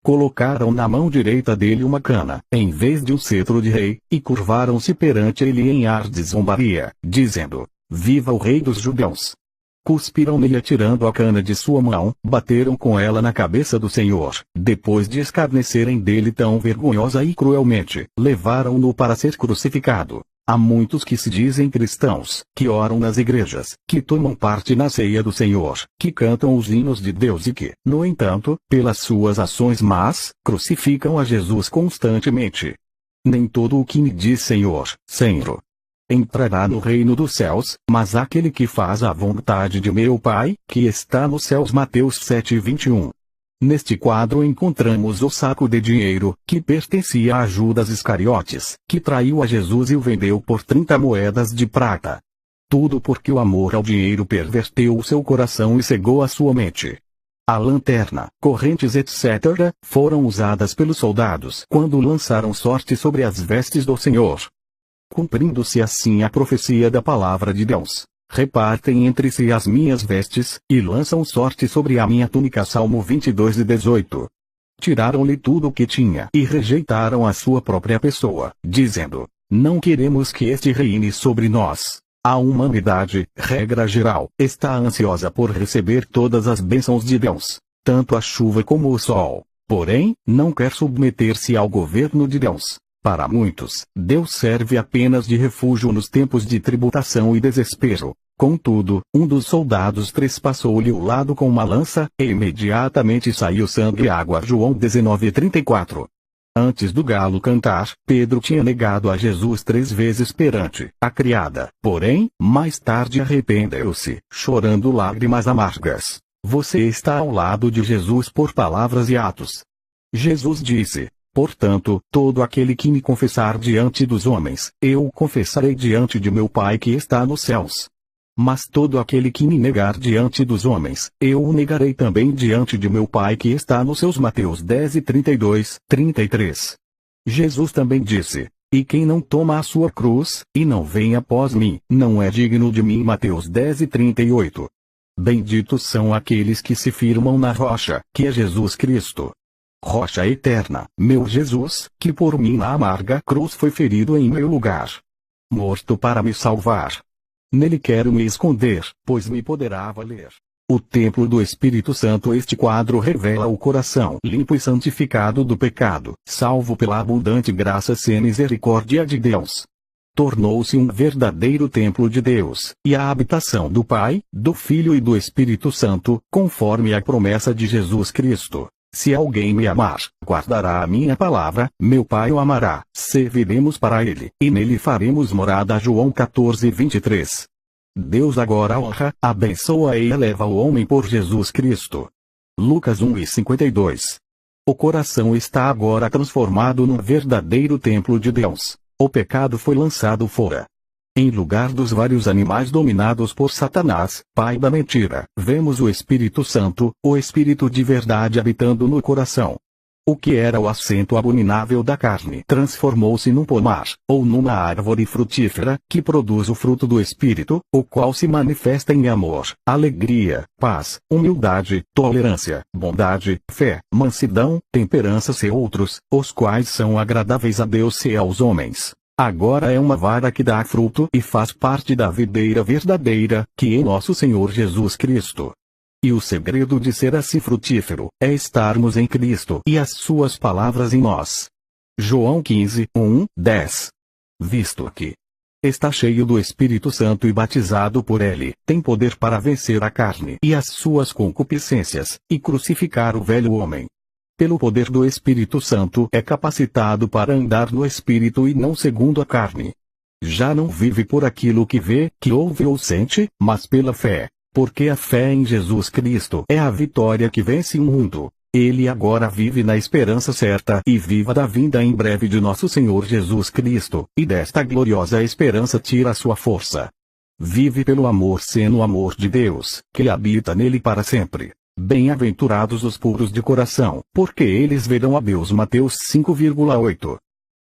Colocaram na mão direita dele uma cana, em vez de um cetro de rei, e curvaram-se perante ele em ar de zombaria, dizendo: Viva o rei dos judeus! Cuspiram nele atirando a cana de sua mão, bateram com ela na cabeça do Senhor, depois de escarnecerem dele tão vergonhosa e cruelmente, levaram-no para ser crucificado. Há muitos que se dizem cristãos, que oram nas igrejas, que tomam parte na ceia do Senhor, que cantam os hinos de Deus e que, no entanto, pelas suas ações más, crucificam a Jesus constantemente. Nem todo o que me diz Senhor, Senhor, entrará no reino dos céus, mas aquele que faz a vontade de meu Pai, que está nos céus. Mateus 7:21. Neste quadro encontramos o saco de dinheiro, que pertencia a Judas Iscariotes, que traiu a Jesus e o vendeu por 30 moedas de prata. Tudo porque o amor ao dinheiro perverteu o seu coração e cegou a sua mente. A lanterna, correntes etc., foram usadas pelos soldados quando lançaram sorte sobre as vestes do Senhor. Cumprindo-se assim a profecia da palavra de Deus. Repartem entre si as minhas vestes, e lançam sorte sobre a minha túnica. Salmo 22:18. Tiraram-lhe tudo o que tinha e rejeitaram a sua própria pessoa, dizendo: Não queremos que este reine sobre nós. A humanidade, regra geral, está ansiosa por receber todas as bênçãos de Deus, tanto a chuva como o sol. Porém, não quer submeter-se ao governo de Deus. Para muitos, Deus serve apenas de refúgio nos tempos de tribulação e desespero. Contudo, um dos soldados trespassou-lhe o lado com uma lança, e imediatamente saiu sangue e água. João 19:34. Antes do galo cantar, Pedro tinha negado a Jesus 3 vezes perante a criada. Porém, mais tarde arrependeu-se, chorando lágrimas amargas. Você está ao lado de Jesus por palavras e atos. Jesus disse: Portanto, todo aquele que me confessar diante dos homens, eu o confessarei diante de meu Pai que está nos céus. Mas todo aquele que me negar diante dos homens, eu o negarei também diante de meu Pai que está nos céus. Mateus 10:32, 33. Jesus também disse: E quem não toma a sua cruz, e não vem após mim, não é digno de mim. Mateus 10:38. Benditos são aqueles que se firmam na rocha, que é Jesus Cristo. Rocha eterna, meu Jesus, que por mim na amarga cruz foi ferido em meu lugar. Morto para me salvar. Nele quero me esconder, pois me poderá valer. O templo do Espírito Santo. Este quadro revela o coração limpo e santificado do pecado, salvo pela abundante graça e misericórdia de Deus. Tornou-se um verdadeiro templo de Deus, e a habitação do Pai, do Filho e do Espírito Santo, conforme a promessa de Jesus Cristo. Se alguém me amar, guardará a minha palavra, meu Pai o amará, serviremos para ele, e nele faremos morada. João 14:23. Deus agora honra, abençoa e eleva o homem por Jesus Cristo. Lucas 1:52. O coração está agora transformado num verdadeiro templo de Deus. O pecado foi lançado fora. Em lugar dos vários animais dominados por Satanás, pai da mentira, vemos o Espírito Santo, o Espírito de verdade habitando no coração. O que era o assento abominável da carne transformou-se num pomar, ou numa árvore frutífera, que produz o fruto do Espírito, o qual se manifesta em amor, alegria, paz, humildade, tolerância, bondade, fé, mansidão, temperança e outros, os quais são agradáveis a Deus e aos homens. Agora é uma vara que dá fruto e faz parte da videira verdadeira, que é nosso Senhor Jesus Cristo. E o segredo de ser assim frutífero, é estarmos em Cristo e as suas palavras em nós. João 15:1, 10. visto que está cheio do Espírito Santo e batizado por ele, tem poder para vencer a carne e as suas concupiscências, e crucificar o velho homem. Pelo poder do Espírito Santo é capacitado para andar no Espírito e não segundo a carne. Já não vive por aquilo que vê, que ouve ou sente, mas pela fé, porque a fé em Jesus Cristo é a vitória que vence o mundo. Ele agora vive na esperança certa e viva da vinda em breve de nosso Senhor Jesus Cristo, e desta gloriosa esperança tira sua força. Vive pelo amor sendo o amor de Deus, que habita nele para sempre. Bem-aventurados os puros de coração, porque eles verão a Deus. Mateus 5,8.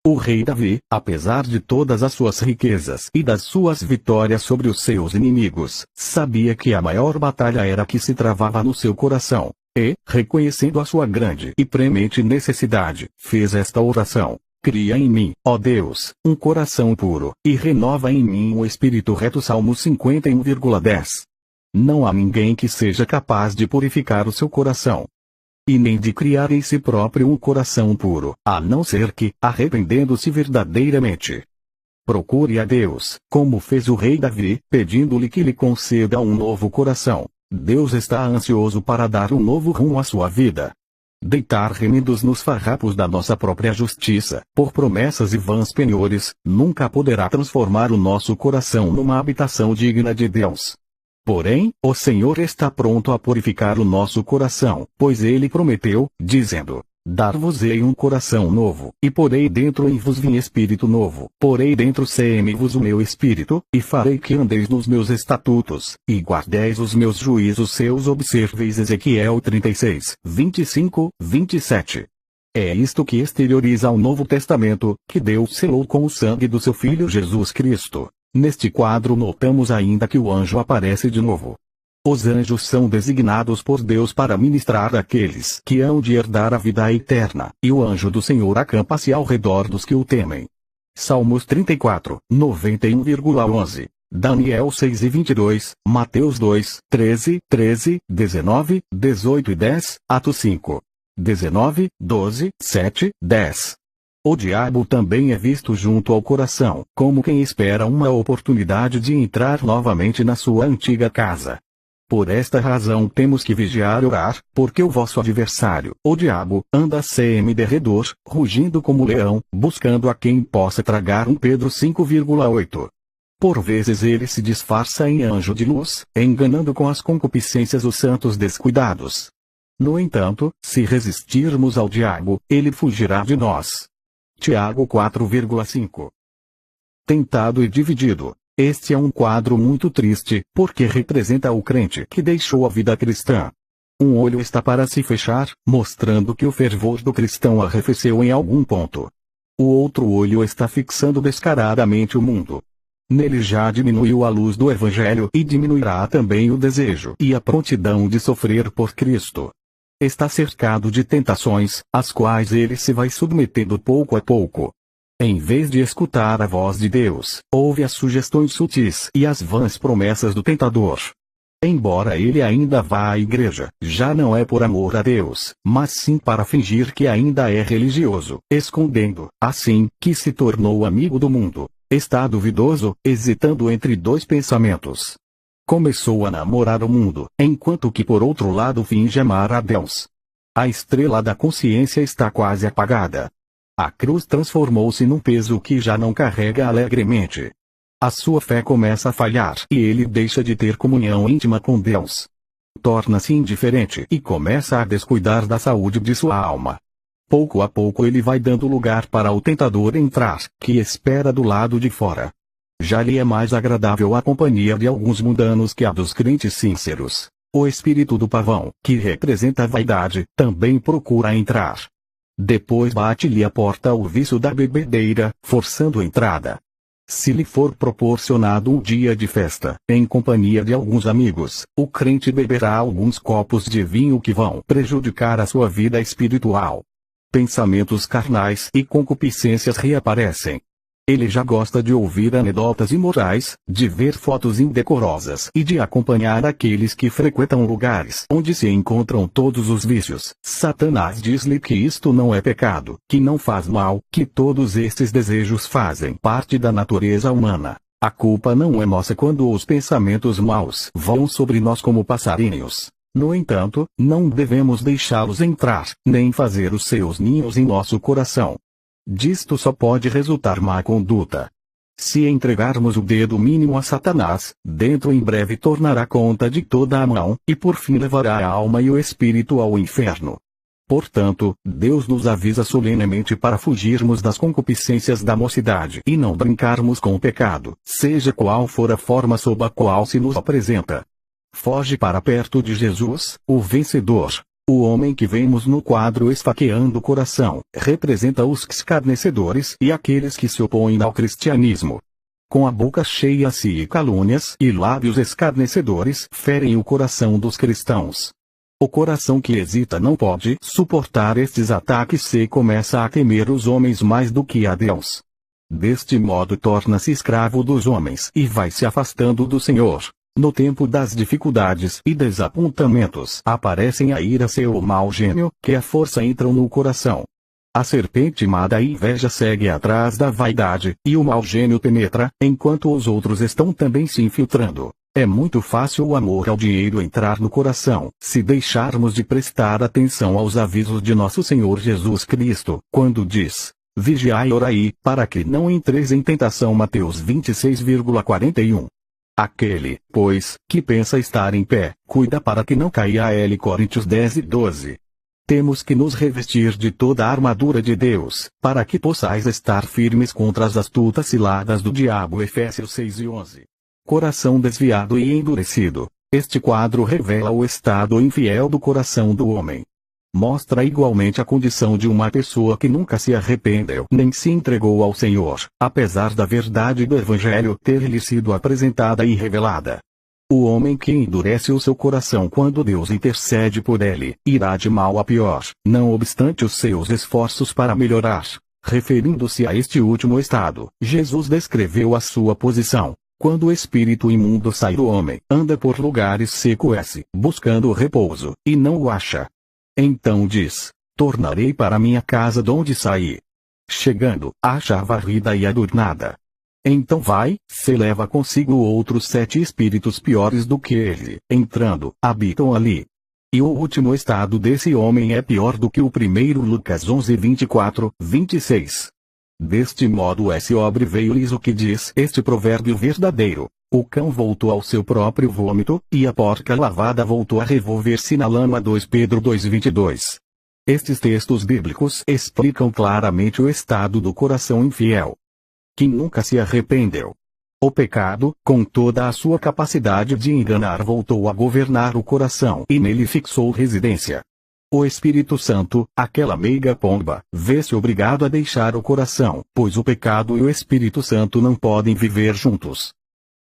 O rei Davi, apesar de todas as suas riquezas e das suas vitórias sobre os seus inimigos, sabia que a maior batalha era a que se travava no seu coração. E, reconhecendo a sua grande e premente necessidade, fez esta oração: cria em mim, ó Deus, um coração puro, e renova em mim um espírito reto. Salmo 51,10. Não há ninguém que seja capaz de purificar o seu coração, e nem de criar em si próprio um coração puro, a não ser que, arrependendo-se verdadeiramente, procure a Deus, como fez o rei Davi, pedindo-lhe que lhe conceda um novo coração. Deus está ansioso para dar um novo rumo à sua vida. Deitar remidos nos farrapos da nossa própria justiça, por promessas e vãs penhores, nunca poderá transformar o nosso coração numa habitação digna de Deus. Porém, o Senhor está pronto a purificar o nosso coração, pois Ele prometeu, dizendo: dar-vos-ei um coração novo, e porei dentro em vos um espírito novo, porei dentro vos o meu espírito, e farei que andeis nos meus estatutos, e guardeis os meus juízos. Seus observeis. Ezequiel 36, 25, 27. É isto que exterioriza o Novo Testamento, que Deus selou com o sangue do seu Filho Jesus Cristo. Neste quadro notamos ainda que o anjo aparece de novo. Os anjos são designados por Deus para ministrar àqueles que hão de herdar a vida eterna, e o anjo do Senhor acampa-se ao redor dos que o temem. Salmos 34, 91,11. Daniel 6:22, Mateus 2, 13, 19, 18 e 10, Atos 5, 19, 12, 7, 10. O diabo também é visto junto ao coração, como quem espera uma oportunidade de entrar novamente na sua antiga casa. Por esta razão temos que vigiar e orar, porque o vosso adversário, o diabo, anda de redor, rugindo como leão, buscando a quem possa tragar. Pedro 5,8. Por vezes ele se disfarça em anjo de luz, enganando com as concupiscências os santos descuidados. No entanto, se resistirmos ao diabo, ele fugirá de nós. Tiago 4,5. Tentado e dividido. Este é um quadro muito triste, porque representa o crente que deixou a vida cristã. Um olho está para se fechar, mostrando que o fervor do cristão arrefeceu em algum ponto. O outro olho está fixando descaradamente o mundo. Nele já diminuiu a luz do Evangelho e diminuirá também o desejo e a prontidão de sofrer por Cristo. Está cercado de tentações, às quais ele se vai submetendo pouco a pouco. Em vez de escutar a voz de Deus, ouve as sugestões sutis e as vãs promessas do tentador. Embora ele ainda vá à igreja, já não é por amor a Deus, mas sim para fingir que ainda é religioso, escondendo, assim, que se tornou amigo do mundo. Está duvidoso, hesitando entre dois pensamentos. Começou a namorar o mundo, enquanto que por outro lado finge amar a Deus. A estrela da consciência está quase apagada. A cruz transformou-se num peso que já não carrega alegremente. A sua fé começa a falhar e ele deixa de ter comunhão íntima com Deus. Torna-se indiferente e começa a descuidar da saúde de sua alma. Pouco a pouco ele vai dando lugar para o tentador entrar, que espera do lado de fora. Já lhe é mais agradável a companhia de alguns mundanos que a dos crentes sinceros. O espírito do pavão, que representa a vaidade, também procura entrar. Depois bate-lhe à porta o vício da bebedeira, forçando a entrada. Se lhe for proporcionado um dia de festa, em companhia de alguns amigos, o crente beberá alguns copos de vinho que vão prejudicar a sua vida espiritual. Pensamentos carnais e concupiscências reaparecem. Ele já gosta de ouvir anedotas imorais, de ver fotos indecorosas e de acompanhar aqueles que frequentam lugares onde se encontram todos os vícios. Satanás diz-lhe que isto não é pecado, que não faz mal, que todos estes desejos fazem parte da natureza humana. A culpa não é nossa quando os pensamentos maus voam sobre nós como passarinhos. No entanto, não devemos deixá-los entrar, nem fazer os seus ninhos em nosso coração. Disto só pode resultar má conduta. Se entregarmos o dedo mínimo a Satanás, dentro em breve tornará conta de toda a mão, e por fim levará a alma e o espírito ao inferno. Portanto, Deus nos avisa solenemente para fugirmos das concupiscências da mocidade e não brincarmos com o pecado, seja qual for a forma sob a qual se nos apresenta. Foge para perto de Jesus, o vencedor. O homem que vemos no quadro esfaqueando o coração, representa os escarnecedores e aqueles que se opõem ao cristianismo. Com a boca cheia de calúnias e lábios escarnecedores, ferem o coração dos cristãos. O coração que hesita não pode suportar estes ataques e começa a temer os homens mais do que a Deus. Deste modo torna-se escravo dos homens e vai se afastando do Senhor. No tempo das dificuldades e desapontamentos aparecem a ira e o mau gênio, que a força entram no coração. A serpente má da inveja segue atrás da vaidade, e o mau gênio penetra, enquanto os outros estão também se infiltrando. É muito fácil o amor ao dinheiro entrar no coração, se deixarmos de prestar atenção aos avisos de nosso Senhor Jesus Cristo, quando diz: vigiai e orai, para que não entreis em tentação. Mateus 26,41. Aquele, pois, que pensa estar em pé, cuida para que não caia. L. Coríntios 10:12. Temos que nos revestir de toda a armadura de Deus, para que possais estar firmes contra as astutas ciladas do diabo. Efésios 6:11. Coração desviado e endurecido. Este quadro revela o estado infiel do coração do homem. Mostra igualmente a condição de uma pessoa que nunca se arrependeu nem se entregou ao Senhor, apesar da verdade do Evangelho ter-lhe sido apresentada e revelada. O homem que endurece o seu coração quando Deus intercede por ele, irá de mal a pior, não obstante os seus esforços para melhorar. Referindo-se a este último estado, Jesus descreveu a sua posição. Quando o espírito imundo sai do homem, anda por lugares secos, buscando repouso, e não o acha. Então diz: tornarei para minha casa donde saí. Chegando, acha a varrida e adornada. Então vai, se leva consigo outros 7 espíritos piores do que ele, entrando, habitam ali. E o último estado desse homem é pior do que o primeiro. Lucas 11:24-26. Deste modo esse obre veio-lhes o que diz este provérbio verdadeiro: o cão voltou ao seu próprio vômito, e a porca lavada voltou a revolver-se na lama. 2 Pedro 2:22. Estes textos bíblicos explicam claramente o estado do coração infiel, que nunca se arrependeu. O pecado, com toda a sua capacidade de enganar, voltou a governar o coração e nele fixou residência. O Espírito Santo, aquela meiga pomba, vê-se obrigado a deixar o coração, pois o pecado e o Espírito Santo não podem viver juntos.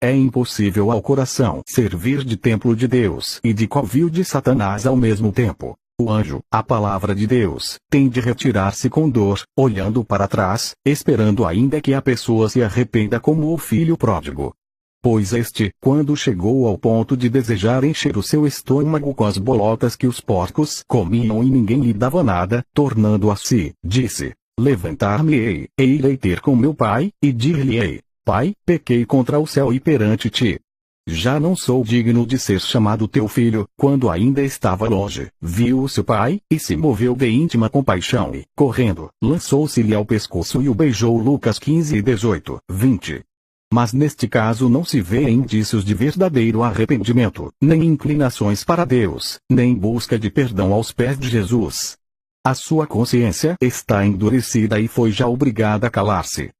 É impossível ao coração servir de templo de Deus e de covil de Satanás ao mesmo tempo. O anjo, a palavra de Deus, tem de retirar-se com dor, olhando para trás, esperando ainda que a pessoa se arrependa, como o filho pródigo. Pois este, quando chegou ao ponto de desejar encher o seu estômago com as bolotas que os porcos comiam e ninguém lhe dava nada, tornando a si, disse: levantar-me-ei, e irei ter com meu pai, e dir-lhe-ei: Pai, pequei contra o céu e perante ti. Já não sou digno de ser chamado teu filho. Quando ainda estava longe, viu o seu pai, e se moveu de íntima compaixão e, correndo, lançou-se-lhe ao pescoço e o beijou. Lucas 15:18-20. Mas neste caso não se vê indícios de verdadeiro arrependimento, nem inclinações para Deus, nem busca de perdão aos pés de Jesus. A sua consciência está endurecida e foi já obrigada a calar-se.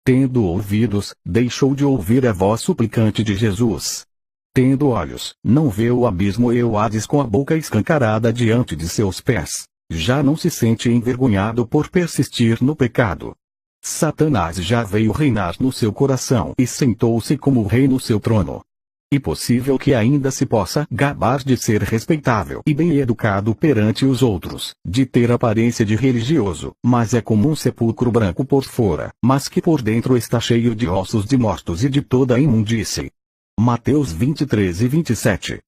Tendo ouvidos, deixou de ouvir a voz suplicante de Jesus. Tendo olhos, não vê o abismo e o Hades. Com a boca escancarada diante de seus pés, já não se sente envergonhado por persistir no pecado. Satanás já veio reinar no seu coração e sentou-se como rei no seu trono. E possível que ainda se possa gabar de ser respeitável e bem educado perante os outros, de ter aparência de religioso, mas é como um sepulcro branco por fora, mas que por dentro está cheio de ossos de mortos e de toda a imundície. Mateus 23 e 27.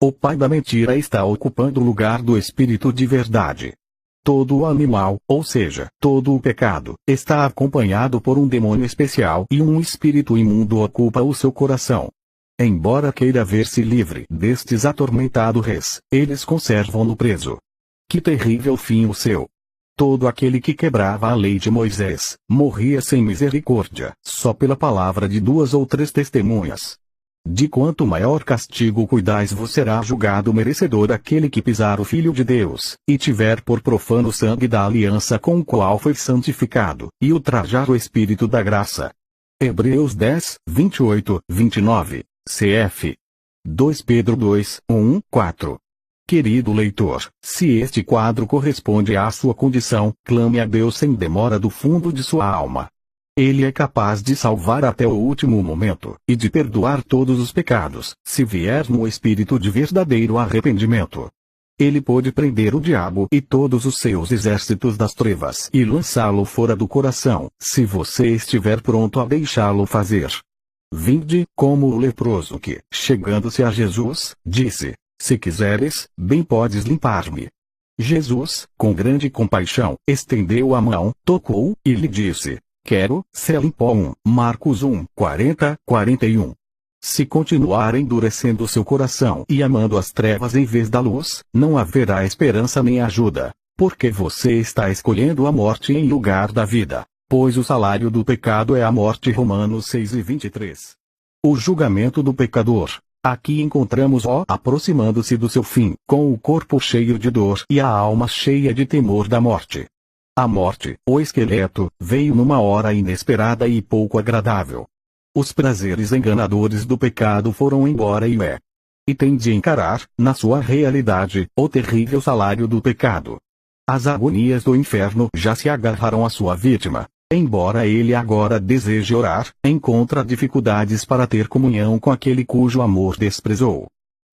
O pai da mentira está ocupando o lugar do espírito de verdade. Todo o animal, ou seja, todo o pecado, está acompanhado por um demônio especial e um espírito imundo ocupa o seu coração. Embora queira ver-se livre destes atormentados reis, eles conservam-no preso. Que terrível fim o seu! Todo aquele que quebrava a lei de Moisés, morria sem misericórdia, só pela palavra de 2 ou 3 testemunhas. De quanto maior castigo cuidais vos será julgado merecedor aquele que pisar o Filho de Deus, e tiver por profano o sangue da aliança com o qual foi santificado, e ultrajar o Espírito da graça. Hebreus 10, 28, 29. Cf. 2 Pedro 2, 1, 4. Querido leitor, se este quadro corresponde à sua condição, clame a Deus sem demora do fundo de sua alma. Ele é capaz de salvar até o último momento, e de perdoar todos os pecados, se vier no espírito de verdadeiro arrependimento. Ele pode prender o diabo e todos os seus exércitos das trevas e lançá-lo fora do coração, se você estiver pronto a deixá-lo fazer. Vinde, como o leproso que, chegando-se a Jesus, disse: Se quiseres, bem podes limpar-me. Jesus, com grande compaixão, estendeu a mão, tocou, e lhe disse: Quero, se limpo. Marcos 1, 40, 41. Se continuar endurecendo seu coração e amando as trevas em vez da luz, não haverá esperança nem ajuda, porque você está escolhendo a morte em lugar da vida. Pois o salário do pecado é a morte. Romanos 6 e 23. O julgamento do pecador. Aqui encontramos O aproximando-se do seu fim, com o corpo cheio de dor e a alma cheia de temor da morte. A morte, o esqueleto, veio numa hora inesperada e pouco agradável. Os prazeres enganadores do pecado foram embora e tem de encarar, na sua realidade, o terrível salário do pecado. As agonias do inferno já se agarraram à sua vítima. Embora ele agora deseje orar, encontra dificuldades para ter comunhão com aquele cujo amor desprezou.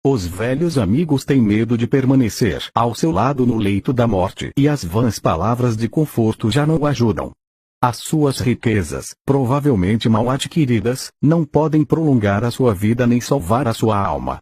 Os velhos amigos têm medo de permanecer ao seu lado no leito da morte e as vãs palavras de conforto já não o ajudam. As suas riquezas, provavelmente mal adquiridas, não podem prolongar a sua vida nem salvar a sua alma.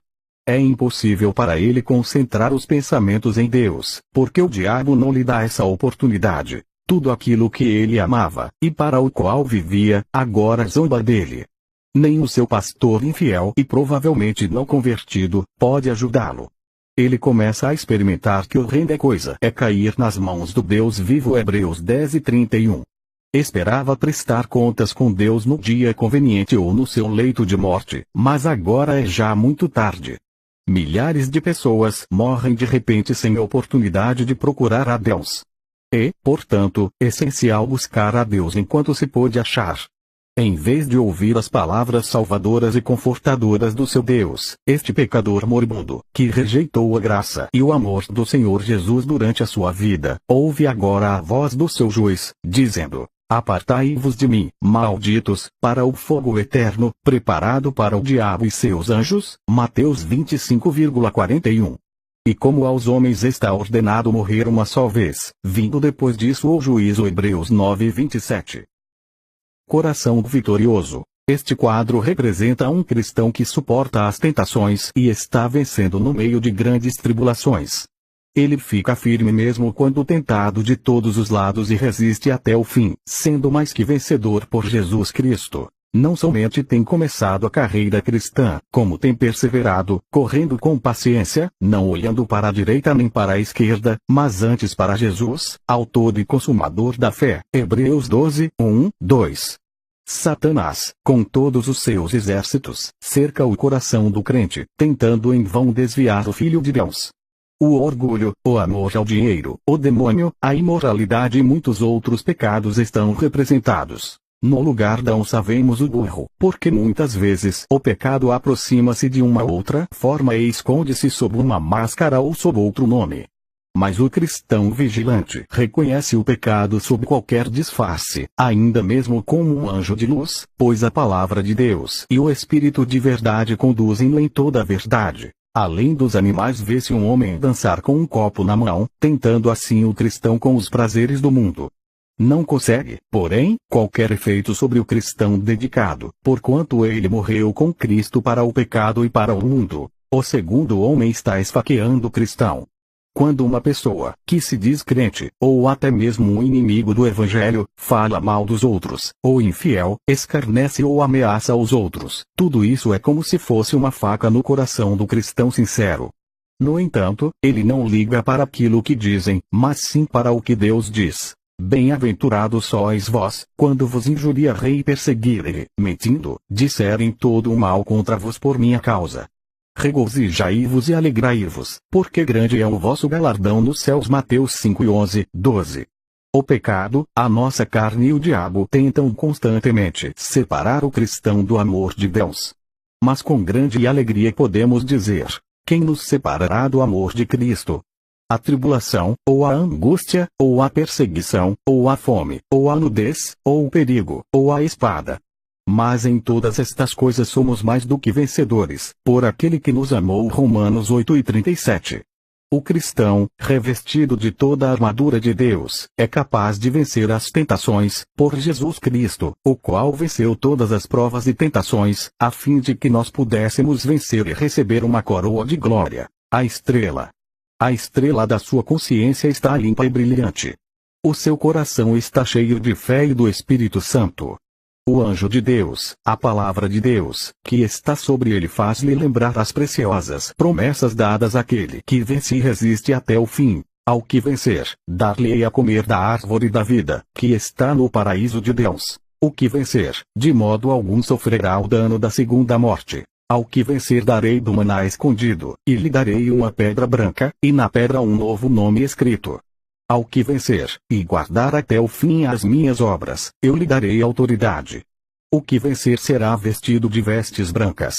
É impossível para ele concentrar os pensamentos em Deus, porque o diabo não lhe dá essa oportunidade. Tudo aquilo que ele amava, e para o qual vivia, agora zomba dele. Nem o seu pastor infiel e provavelmente não convertido, pode ajudá-lo. Ele começa a experimentar que horrenda coisa é cair nas mãos do Deus vivo. Hebreus 10 e 31. Esperava prestar contas com Deus no dia conveniente ou no seu leito de morte, mas agora é já muito tarde. Milhares de pessoas morrem de repente sem oportunidade de procurar a Deus. É, portanto, essencial buscar a Deus enquanto se pode achar. Em vez de ouvir as palavras salvadoras e confortadoras do seu Deus, este pecador moribundo, que rejeitou a graça e o amor do Senhor Jesus durante a sua vida, ouve agora a voz do seu juiz, dizendo: Apartai-vos de mim, malditos, para o fogo eterno, preparado para o diabo e seus anjos. Mateus 25,41. E como aos homens está ordenado morrer uma só vez, vindo depois disso o juízo. Hebreus 9, 27. Coração vitorioso. Este quadro representa um cristão que suporta as tentações e está vencendo no meio de grandes tribulações. Ele fica firme mesmo quando tentado de todos os lados e resiste até o fim, sendo mais que vencedor por Jesus Cristo. Não somente tem começado a carreira cristã, como tem perseverado, correndo com paciência, não olhando para a direita nem para a esquerda, mas antes para Jesus, autor e consumador da fé. Hebreus 12, 1, 2. Satanás, com todos os seus exércitos, cerca o coração do crente, tentando em vão desviar o Filho de Deus. O orgulho, o amor ao dinheiro, o demônio, a imoralidade e muitos outros pecados estão representados. No lugar da onça vemos o burro, porque muitas vezes o pecado aproxima-se de uma outra forma e esconde-se sob uma máscara ou sob outro nome. Mas o cristão vigilante reconhece o pecado sob qualquer disfarce, ainda mesmo como um anjo de luz, pois a palavra de Deus e o Espírito de verdade conduzem-no em toda a verdade. Além dos animais, vê-se um homem dançar com um copo na mão, tentando assim o cristão com os prazeres do mundo. Não consegue, porém, qualquer efeito sobre o cristão dedicado, porquanto ele morreu com Cristo para o pecado e para o mundo. O segundo homem está esfaqueando o cristão. Quando uma pessoa, que se diz crente, ou até mesmo um inimigo do Evangelho, fala mal dos outros, ou infiel, escarnece ou ameaça os outros, tudo isso é como se fosse uma faca no coração do cristão sincero. No entanto, ele não liga para aquilo que dizem, mas sim para o que Deus diz. Bem-aventurados sois vós, quando vos injuriarem e perseguirem, mentindo, disserem todo o mal contra vos por minha causa. Regozijai-vos e alegrai-vos, porque grande é o vosso galardão nos céus. Mateus 5:11, 12. O pecado, a nossa carne e o diabo tentam constantemente separar o cristão do amor de Deus. Mas com grande alegria podemos dizer: quem nos separará do amor de Cristo? A tribulação, ou a angústia, ou a perseguição, ou a fome, ou a nudez, ou o perigo, ou a espada. Mas em todas estas coisas somos mais do que vencedores, por aquele que nos amou. Romanos 8:37. O cristão, revestido de toda a armadura de Deus, é capaz de vencer as tentações, por Jesus Cristo, o qual venceu todas as provas e tentações, a fim de que nós pudéssemos vencer e receber uma coroa de glória, a estrela. A estrela da sua consciência está limpa e brilhante. O seu coração está cheio de fé e do Espírito Santo. O anjo de Deus, a palavra de Deus, que está sobre ele faz-lhe lembrar as preciosas promessas dadas àquele que vence e resiste até o fim. Ao que vencer, dar-lhe-ei a comer da árvore da vida, que está no paraíso de Deus. O que vencer, de modo algum sofrerá o dano da segunda morte. Ao que vencer darei do maná escondido, e lhe darei uma pedra branca, e na pedra um novo nome escrito. Ao que vencer, e guardar até o fim as minhas obras, eu lhe darei autoridade. O que vencer será vestido de vestes brancas.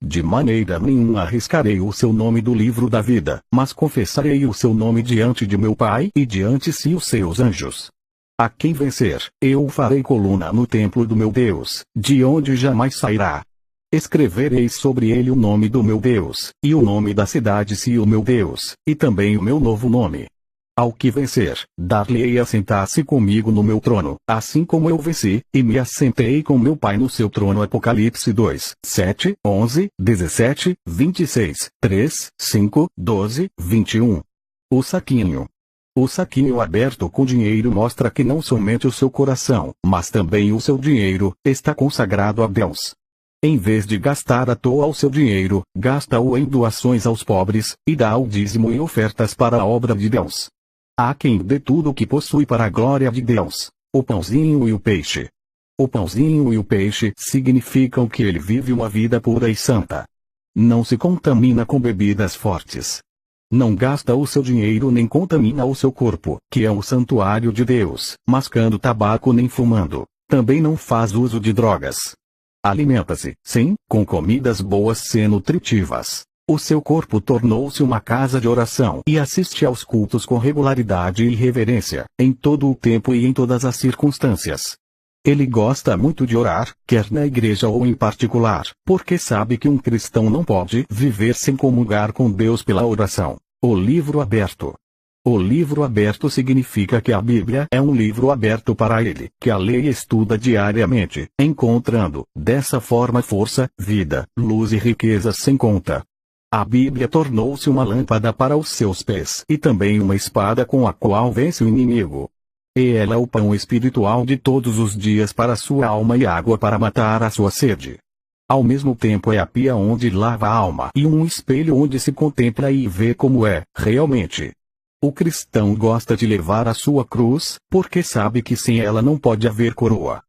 De maneira nenhuma arriscarei o seu nome do livro da vida, mas confessarei o seu nome diante de meu Pai e diante de os seus anjos. A quem vencer, eu o farei coluna no templo do meu Deus, de onde jamais sairá. Escrevereis sobre ele o nome do meu Deus, e o nome da cidade se o meu Deus, e também o meu novo nome. Ao que vencer, dar-lhe-ei a sentar-se comigo no meu trono, assim como eu venci, e me assentei com meu Pai no seu trono. Apocalipse 2, 7, 11, 17, 26, 3, 5, 12, 21. O saquinho. O saquinho aberto com dinheiro mostra que não somente o seu coração, mas também o seu dinheiro, está consagrado a Deus. Em vez de gastar à toa o seu dinheiro, gasta-o em doações aos pobres, e dá o dízimo e ofertas para a obra de Deus. Há quem dê tudo o que possui para a glória de Deus, o pãozinho e o peixe. O pãozinho e o peixe significam que ele vive uma vida pura e santa. Não se contamina com bebidas fortes. Não gasta o seu dinheiro nem contamina o seu corpo, que é o santuário de Deus, mascando tabaco nem fumando. Também não faz uso de drogas. Alimenta-se, sim, com comidas boas e nutritivas. O seu corpo tornou-se uma casa de oração e assiste aos cultos com regularidade e reverência, em todo o tempo e em todas as circunstâncias. Ele gosta muito de orar, quer na igreja ou em particular, porque sabe que um cristão não pode viver sem comungar com Deus pela oração. O livro aberto. O livro aberto significa que a Bíblia é um livro aberto para ele, que a lê e estuda diariamente, encontrando, dessa forma, força, vida, luz e riquezas sem conta. A Bíblia tornou-se uma lâmpada para os seus pés e também uma espada com a qual vence o inimigo. E ela é o pão espiritual de todos os dias para a sua alma e água para matar a sua sede. Ao mesmo tempo é a pia onde lava a alma e um espelho onde se contempla e vê como é, realmente. O cristão gosta de levar a sua cruz, porque sabe que sem ela não pode haver coroa.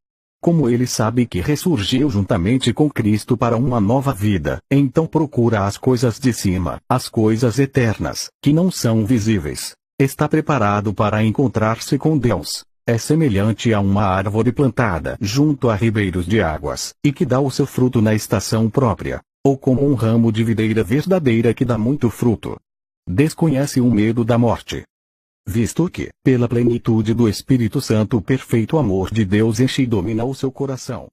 Como ele sabe que ressurgiu juntamente com Cristo para uma nova vida, então procura as coisas de cima, as coisas eternas, que não são visíveis. Está preparado para encontrar-se com Deus. É semelhante a uma árvore plantada junto a ribeiros de águas, e que dá o seu fruto na estação própria, ou como um ramo de videira verdadeira que dá muito fruto. desconhece o medo da morte. Visto que, pela plenitude do Espírito Santo, o perfeito amor de Deus enche e domina o seu coração.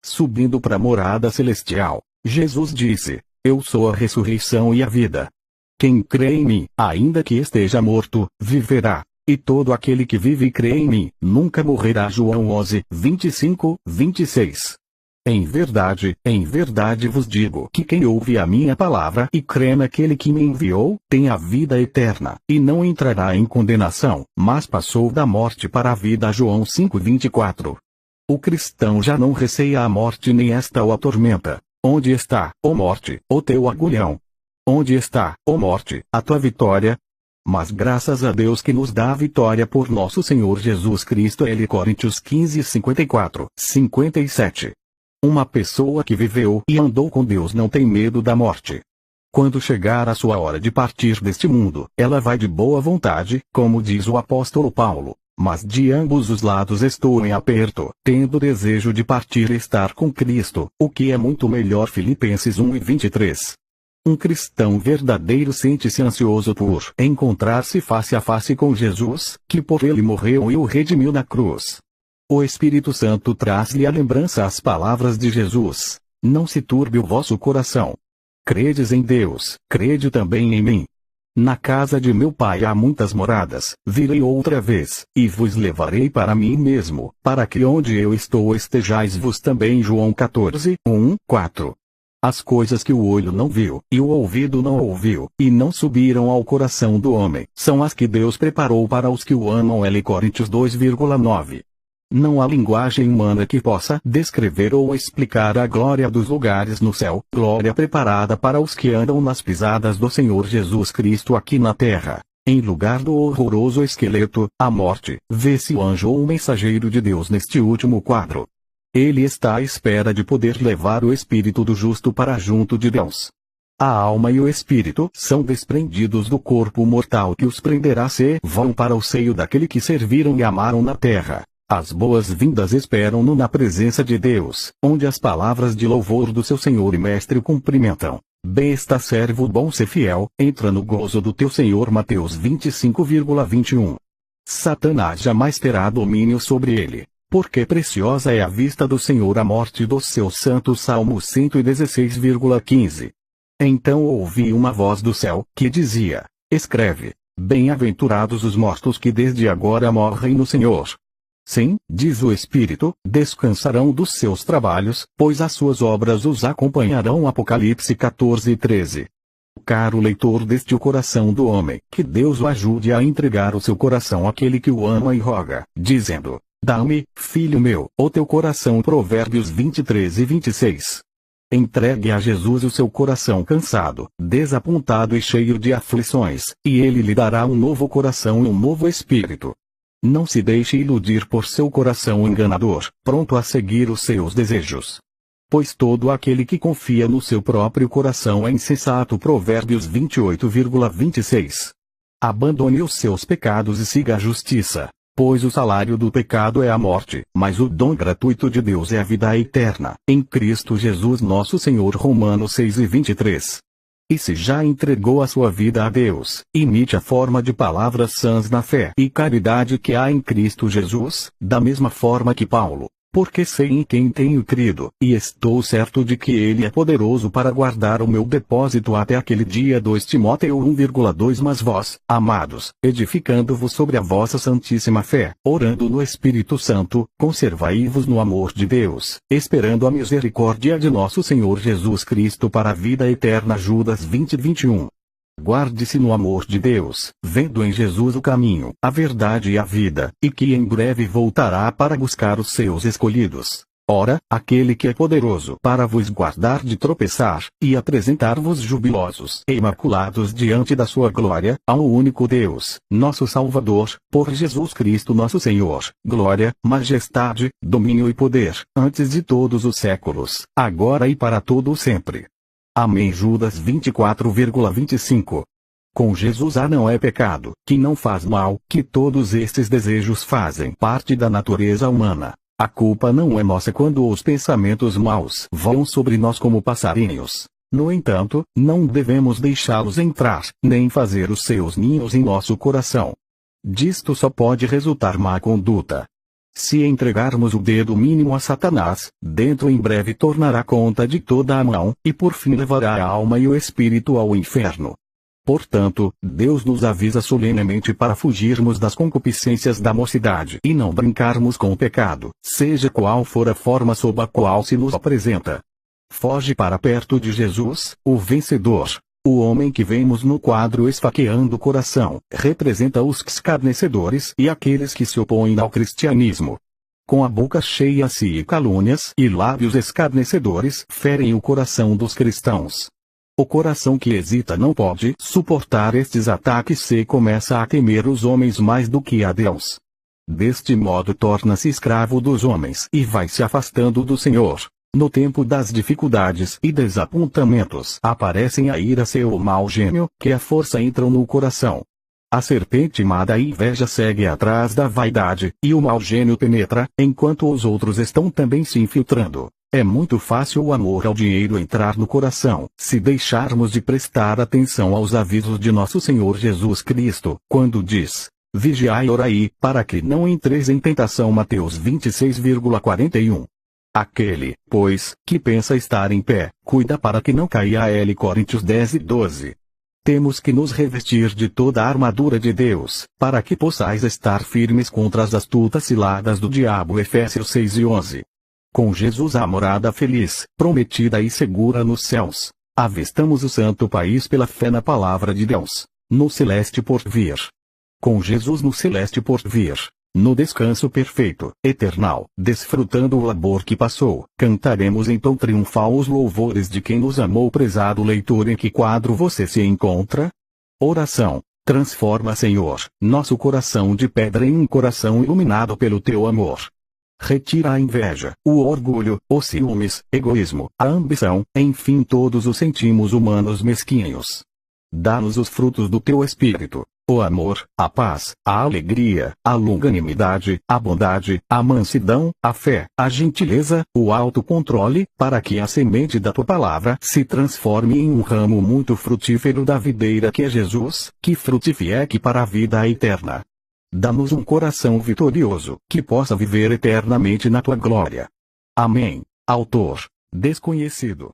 Subindo para a morada celestial, Jesus disse: Eu sou a ressurreição e a vida. Quem crê em mim, ainda que esteja morto, viverá. E todo aquele que vive e crê em mim, nunca morrerá. João 11, 25, 26. Em verdade vos digo que quem ouve a minha palavra e crê naquele que me enviou, tem a vida eterna, e não entrará em condenação, mas passou da morte para a vida. João 5, 24. O cristão já não receia a morte, nem esta o atormenta. Onde está, ó morte, o teu agulhão? Onde está, ó morte, a tua vitória? Mas graças a Deus que nos dá a vitória por nosso Senhor Jesus Cristo. L. Coríntios 15, 54, 57. Uma pessoa que viveu e andou com Deus não tem medo da morte. Quando chegar a sua hora de partir deste mundo, ela vai de boa vontade, como diz o apóstolo Paulo. Mas de ambos os lados estou em aperto, tendo desejo de partir e estar com Cristo, o que é muito melhor. Filipenses 1 e 23. Um cristão verdadeiro sente-se ansioso por encontrar-se face a face com Jesus, que por ele morreu e o redimiu na cruz. O Espírito Santo traz-lhe à lembrança as palavras de Jesus: Não se turbe o vosso coração. Credes em Deus, crede também em mim. Na casa de meu pai há muitas moradas, virei outra vez, e vos levarei para mim mesmo, para que onde eu estou estejais vos também. João 14, 1, 4. As coisas que o olho não viu, e o ouvido não ouviu, e não subiram ao coração do homem, são as que Deus preparou para os que o amam. L. Coríntios 2,9. Não há linguagem humana que possa descrever ou explicar a glória dos lugares no céu, glória preparada para os que andam nas pisadas do Senhor Jesus Cristo aqui na terra. Em lugar do horroroso esqueleto, a morte, vê-se o anjo ou o mensageiro de Deus neste último quadro. Ele está à espera de poder levar o espírito do justo para junto de Deus. A alma e o espírito são desprendidos do corpo mortal que os prenderá se vão para o seio daquele que serviram e amaram na terra. As boas-vindas esperam-no na presença de Deus, onde as palavras de louvor do seu Senhor e Mestre o cumprimentam. Bem está, servo bom, ser fiel, entra no gozo do teu Senhor. Mateus 25,21. Satanás jamais terá domínio sobre ele, porque preciosa é a vista do Senhor a morte dos seus santos. Salmo 116,15. Então ouvi uma voz do céu, que dizia: Escreve: Bem-aventurados os mortos que desde agora morrem no Senhor. Sim, diz o Espírito, descansarão dos seus trabalhos, pois as suas obras os acompanharão. Apocalipse 14, 13. Caro leitor deste O Coração do Homem, que Deus o ajude a entregar o seu coração àquele que o ama e roga, dizendo: Dá-me, filho meu, o teu coração. Provérbios 23 e 26. Entregue a Jesus o seu coração cansado, desapontado e cheio de aflições, e ele lhe dará um novo coração e um novo espírito. Não se deixe iludir por seu coração enganador, pronto a seguir os seus desejos. Pois todo aquele que confia no seu próprio coração é insensato. Provérbios 28,26. Abandone os seus pecados e siga a justiça, pois o salário do pecado é a morte, mas o dom gratuito de Deus é a vida eterna, em Cristo Jesus nosso Senhor. Romanos 6 e 23. E se já entregou a sua vida a Deus, imite a forma de palavras sãs na fé e caridade que há em Cristo Jesus, da mesma forma que Paulo. Porque sei em quem tenho crido, e estou certo de que ele é poderoso para guardar o meu depósito até aquele dia. 2 Timóteo 1,2. Mas vós, amados, edificando-vos sobre a vossa santíssima fé, orando no Espírito Santo, conservai-vos no amor de Deus, esperando a misericórdia de nosso Senhor Jesus Cristo para a vida eterna. Judas 20, 21. Guarde-se no amor de Deus, vendo em Jesus o caminho, a verdade e a vida, e que em breve voltará para buscar os seus escolhidos. Ora, aquele que é poderoso para vos guardar de tropeçar, e apresentar-vos jubilosos e imaculados diante da sua glória, ao único Deus, nosso Salvador, por Jesus Cristo nosso Senhor, glória, majestade, domínio e poder, antes de todos os séculos, agora e para todo o sempre. Amém. Judas 24,25. Com Jesus não é pecado, que não faz mal, que todos estes desejos fazem parte da natureza humana. A culpa não é nossa quando os pensamentos maus voam sobre nós como passarinhos. No entanto, não devemos deixá-los entrar, nem fazer os seus ninhos em nosso coração. Disto só pode resultar má conduta. Se entregarmos o dedo mínimo a Satanás, dentro em breve tornará conta de toda a mão, e por fim levará a alma e o espírito ao inferno. Portanto, Deus nos avisa solenemente para fugirmos das concupiscências da mocidade e não brincarmos com o pecado, seja qual for a forma sob a qual se nos apresenta. Foge para perto de Jesus, o vencedor. O homem que vemos no quadro esfaqueando o coração, representa os escarnecedores e aqueles que se opõem ao cristianismo. Com a boca cheia de calúnias e lábios escarnecedores, ferem o coração dos cristãos. O coração que hesita não pode suportar estes ataques e começa a temer os homens mais do que a Deus. Deste modo torna-se escravo dos homens e vai se afastando do Senhor. No tempo das dificuldades e desapontamentos aparecem a ira e o mau gênio, que a força entram no coração. A serpente má da inveja segue atrás da vaidade, e o mau gênio penetra, enquanto os outros estão também se infiltrando. É muito fácil o amor ao dinheiro entrar no coração, se deixarmos de prestar atenção aos avisos de nosso Senhor Jesus Cristo, quando diz: vigiai e orai, para que não entreis em tentação. Mateus 26,41. Aquele, pois, que pensa estar em pé, cuida para que não caia. Coríntios 10:12. Temos que nos revestir de toda a armadura de Deus, para que possais estar firmes contra as astutas ciladas do diabo. Efésios 6:11. Com Jesus a morada feliz, prometida e segura nos céus, avistamos o santo país pela fé na palavra de Deus, no celeste porvir. Com Jesus no celeste porvir, no descanso perfeito, eternal, desfrutando o labor que passou, cantaremos então triunfal os louvores de quem nos amou. Prezado leitor, em que quadro você se encontra? Oração. Transforma, Senhor, nosso coração de pedra em um coração iluminado pelo teu amor. Retira a inveja, o orgulho, os ciúmes, egoísmo, a ambição, enfim todos os sentimentos humanos mesquinhos. Dá-nos os frutos do teu Espírito: o amor, a paz, a alegria, a longanimidade, a bondade, a mansidão, a fé, a gentileza, o autocontrole, para que a semente da tua palavra se transforme em um ramo muito frutífero da videira que é Jesus, que frutifique para a vida eterna. Dá-nos um coração vitorioso, que possa viver eternamente na tua glória. Amém. Autor desconhecido.